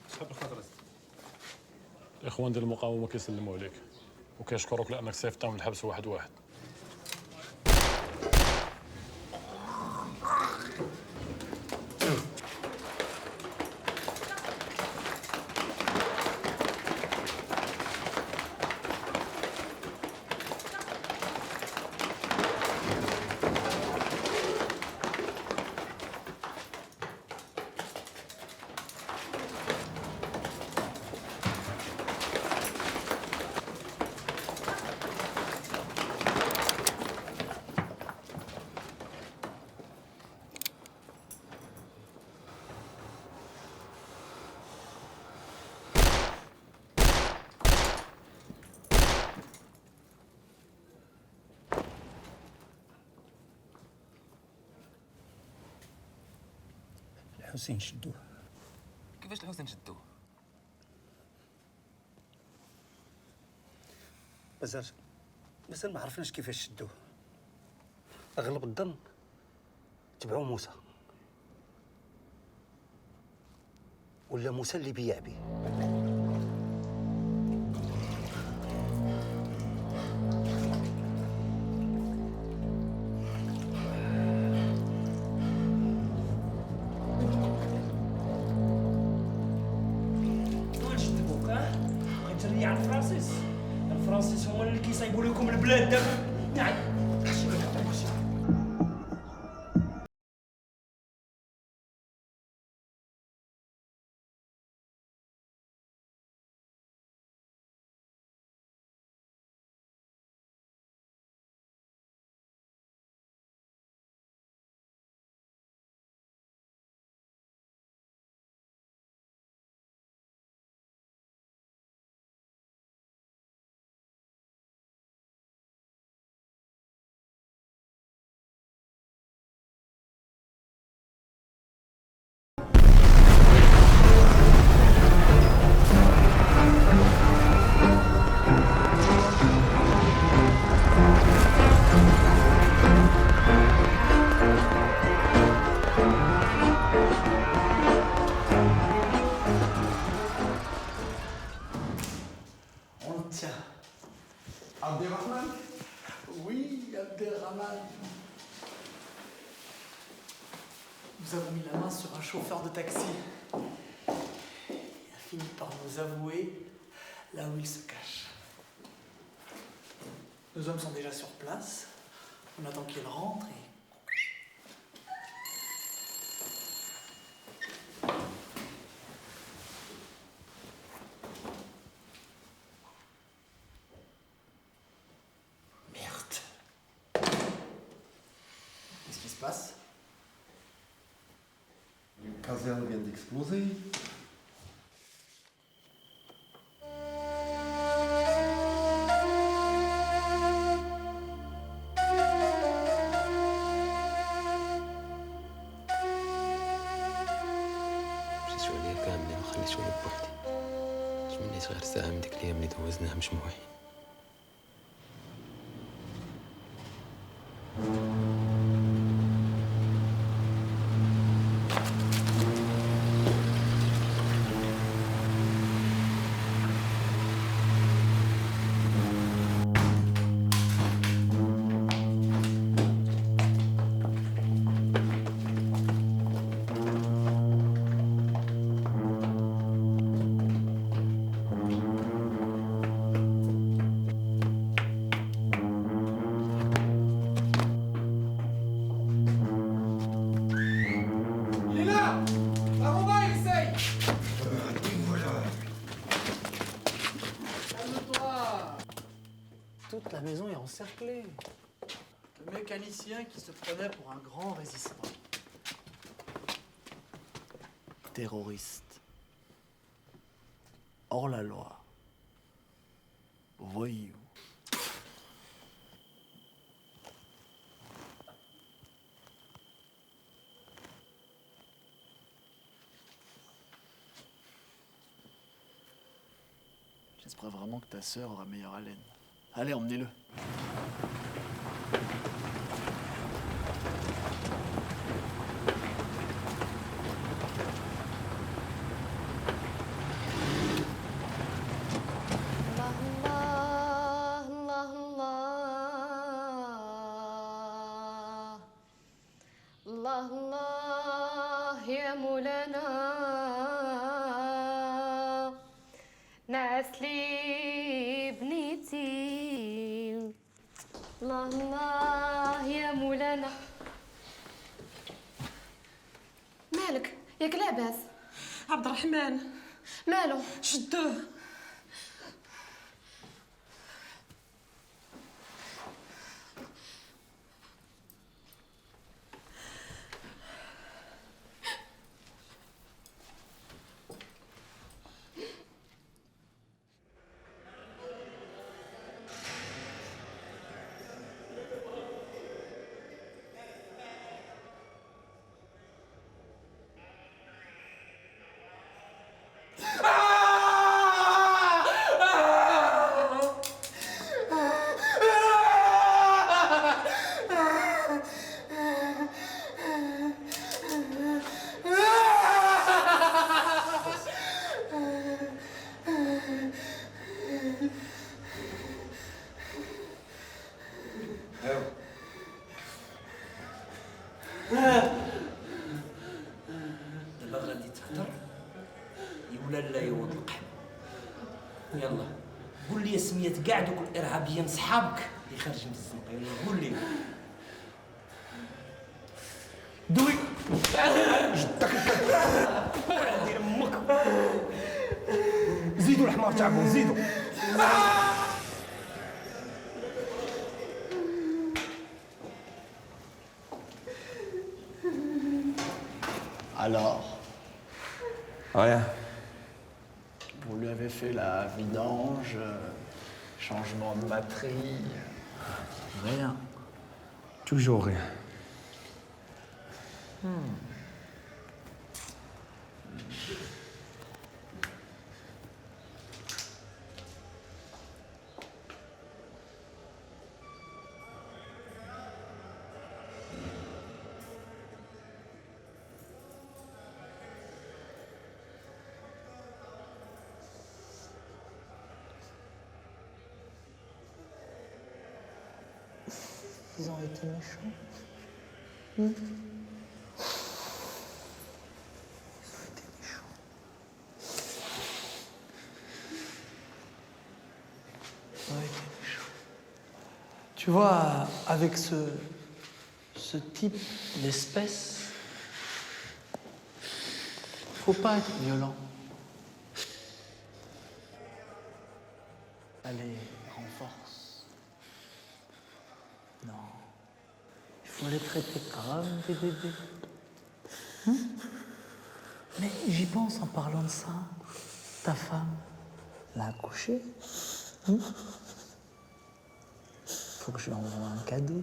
صحاب الخضر الاخوان ديال المقاومه كيسلموا عليك وكيشكروك لانك صيفطتهم للحبس واحد واحد. الحسين شدوه. كيفاش الحسين شدوه؟ مازال ما عرفناش كيفاش شدوه. اغلب الظن تبعوا موسى، ولا موسى اللي بيع به. تريح الفرنسيس. الفرنسيس هما اللي كيصايبوا لكم البلاد دابا. Nous avons mis la main sur un chauffeur de taxi. Il a fini par nous avouer là où il se cache. Nos hommes sont déjà sur place. On attend qu'il rentre et... Qu'est-ce qui se passe? Une caserne vient d'exploser. مشيت شويه كاملين وخليت شويه بوحدي. تمنيت غير ساعه من ديك الايام اللي دوزناها مجموعين. Toute la maison est encerclée. Le mécanicien qui se prenait pour un grand résistant. Terroriste. Hors la loi. Voyou. J'espère vraiment que ta sœur aura meilleure haleine. Allez, emmenez-le. الله الله يا مولانا نعس لي بنيتي الله الله يا مولانا. مالك ياك لاباس؟ عبد الرحمن مالو؟ شدوه. دابا غادي تهضر يولا لا يوض القحم. يلا قول لي سميات كاع دوك الارهابيين صحابك اللي خارجين في الزنقه. يلا قول لي. دوي جدك دير امك. زيدوا الحمار تاعكم زيدوا. Alors, Ouais. vous lui avez fait la vidange, changement de batterie. Rien. Toujours rien. Ils ont été méchants. Tu vois, avec ce type d'espèce, faut pas être violent. Allez, renforce. Non. Il faut les traiter comme des bébés. Mais j'y pense en parlant de ça. Ta femme l'a accouché. Faut que je lui envoie un cadeau.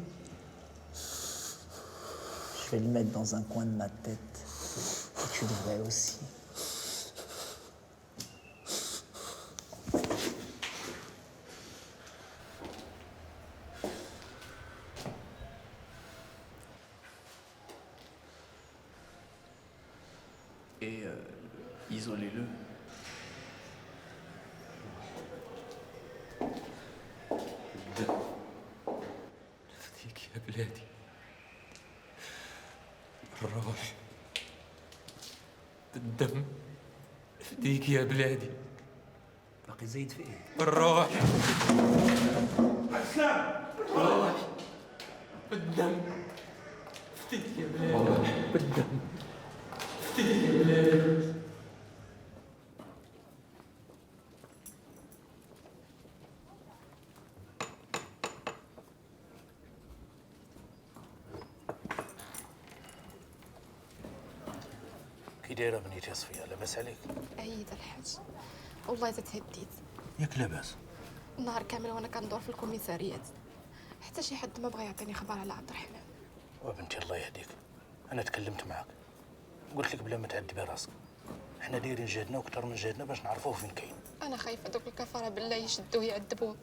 Je vais le mettre dans un coin de ma tête. Et tu devrais aussi. Et isolez-le. فديك يا بلادي الروح الدم فديك يا بلادي باقي زايد في ايه؟ الروح السلام الروح بالدم فديك يا بلادي بالدم فديك يا بلادي كي دايره بنيتي صفيه لاباس عليك؟ عيد الحاج والله إذا تهديت. ياك لاباس؟ النهار كامل وانا كندور في الكوميساريات حتى شي حد ما بغى يعطيني خبر على عبد الرحمن. وبنتي الله يهديك انا تكلمت معاك قلت لك بلا ما تعدي براسك حنا دايرين جهدنا وكثر من جهدنا باش نعرفوه فين كاين. انا خايفه دوك الكفاره بالله يشدوه يعذبوه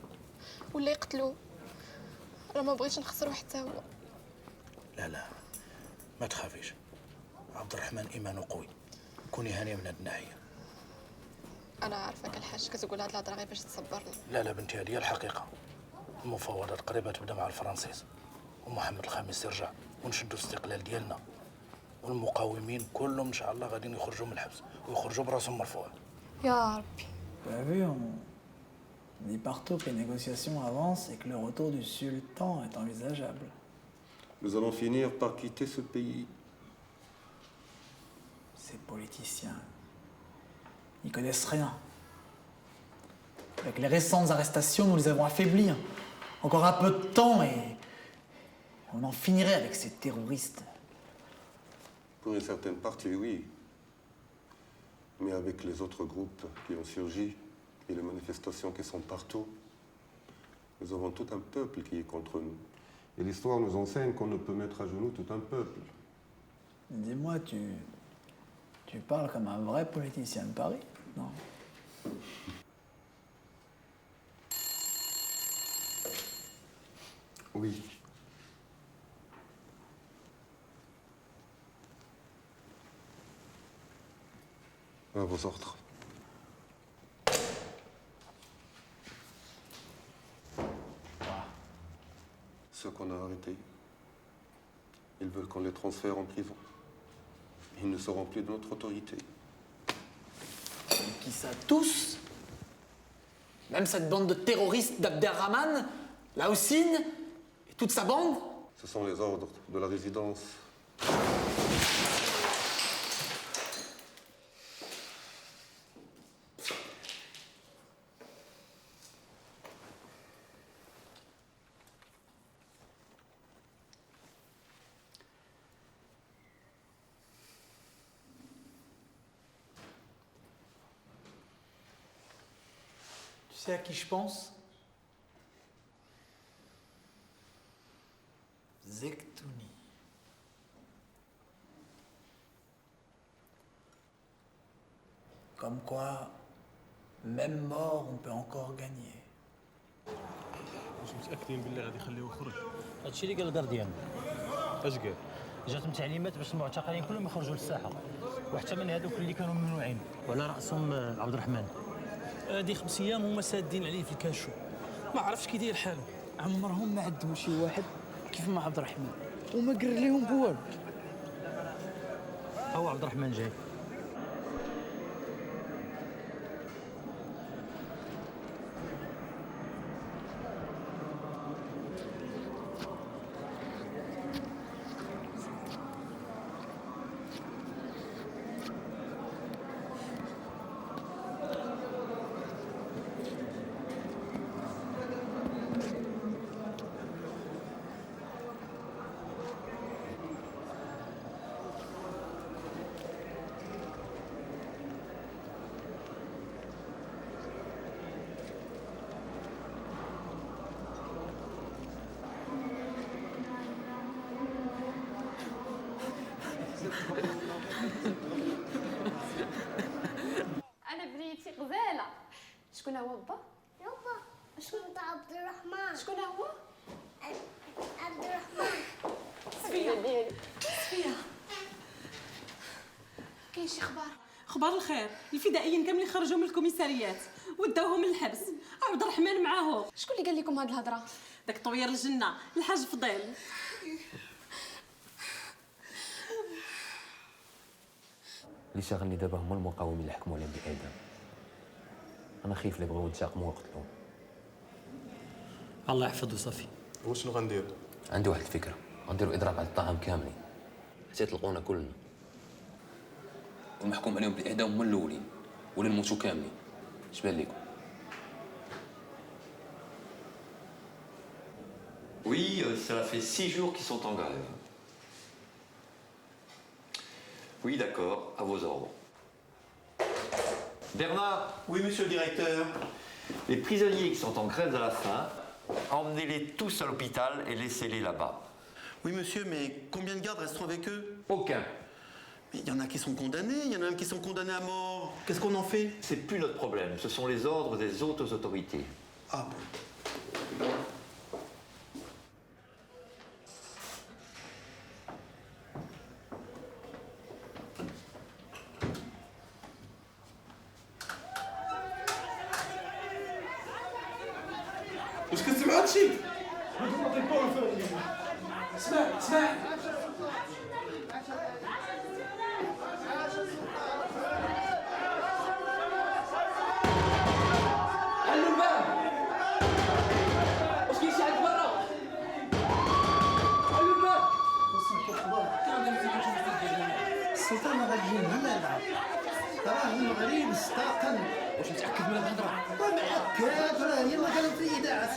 ولا يقتلوه. انا ما بغيتش نخسرو حتى هو. لا لا ما تخافيش عبد الرحمن ايمانه قوي كوني هانيه من هاد الناحيه. انا عارفك الحاج كتقول هاد الهضره غير باش تصبرني. لا لا بنتي هذه هي الحقيقه. المفاوضات قريبه تبدا مع الفرنسيس ومحمد الخامس يرجع ونشدوا الاستقلال ديالنا والمقاومين كلهم ان شاء الله غاديين يخرجوا من الحبس ويخرجوا براسهم مرفوع. يا ربي. T'as vu, on dit partout que les négociations avancent et que le retour du sultan est envisageable. Nous allons finir par quitter ce pays. Ces politiciens, ils connaissent rien. Avec les récentes arrestations, nous les avons affaiblis. Encore un peu de temps et on en finirait avec ces terroristes. Pour une certaine partie, oui. Mais avec les autres groupes qui ont surgi et les manifestations qui sont partout, nous avons tout un peuple qui est contre nous. Et l'histoire nous enseigne qu'on ne peut mettre à genoux tout un peuple. Dis-moi, tu parles comme un vrai politicien de Paris, non? Oui. À vos ordres. Ceux qu'on a arrêtés, ils veulent qu'on les transfère en prison. Ils ne seront plus de notre autorité. Qui ça, tous? Même cette bande de terroristes d'Abderrahman, la Houssine et toute sa bande? Ce sont les ordres de la résidence. Tu sais à qui je pense? Zektouni. Comme quoi, même mort, on peut encore gagner. واش متاكدين باللي غادي يخليوه يخرج؟ هادشي اللي قال الكارديان. اش قال؟ جاتهم تعليمات باش المعتقلين كلهم يخرجوا للساحه وحتى من هذوك اللي كانوا ممنوعين وعلى راسهم عبد الرحمن. هادي 5 ايام هما سادين عليه في الكاشو ما عرفتش كي داير حاله عمرهم ما عندهم شي واحد كيف ما عبد الرحمن وما قر لهم بواب. هو عبد الرحمن جاي. انا بنيتي غزاله. شكون هو با؟ يابا شكون عبد الرحمن؟ شكون هو؟ عبد الرحمن. صفيه ديالي. صفيه كاين شي اخبار؟ اخبار الخير، الفدائيين كاملين خرجوا من الكوميساريات وداوهم للحبس. عبد الرحمن معاهم. شكون اللي قال لكم هاد الهضره؟ داك طوير الجنه الحاج فضيل. اللي شاغلني دابا هما المقاومين اللي حكموا عليهم بالاعدام. انا خايف اللي بغاو ينتقموا ويقتلوهم. الله يحفظه صافي. وشنو غندير؟ عندي واحد الفكره، غنديروا اضراب على الطعام كاملين حتى تلقونا كلنا، والمحكوم عليهم بالاعدام هما الاولين ولا نموتوا كاملين. اش بان لكم؟ Oui, cela fait 6 jours qu'ils sont en grève. Oui, d'accord, à vos ordres. Bernard. Oui, monsieur le directeur. Les prisonniers qui sont en grève à la faim, emmenez-les tous à l'hôpital et laissez-les là-bas. Oui, monsieur, mais combien de gardes resteront avec eux? Aucun. Mais il y en a qui sont condamnés, il y en a même qui sont condamnés à mort. Qu'est-ce qu'on en fait? C'est plus notre problème, ce sont les ordres des autres autorités. Ah bon. واش كتسمعوا هادشي؟ اسمع اسمع حلوا الباب. واش كاين شي حد برا؟ حلوا الباب. السلطان غادي هنا راه المغرب استاقل. واش متاكد من الهضره؟ ومأكد راه يلا كانوا في الاذاعه.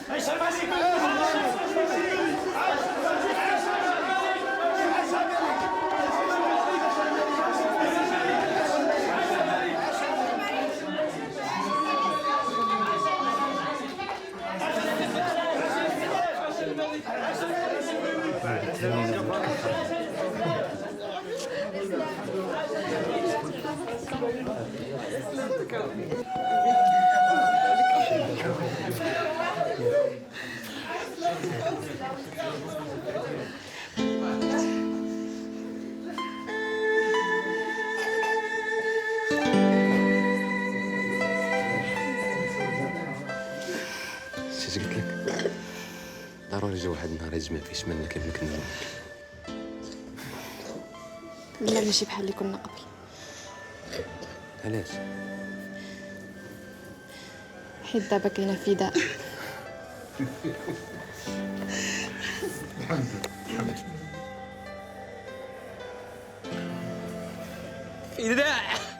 شتي قلت لك ضروري يجي واحد النهار يجمع فيه شمالنا كامل كنا. لا ماشي بحال اللي كنا قبل. علاش؟ حيت دابا كاينه فداء. الحمد لله. فداء.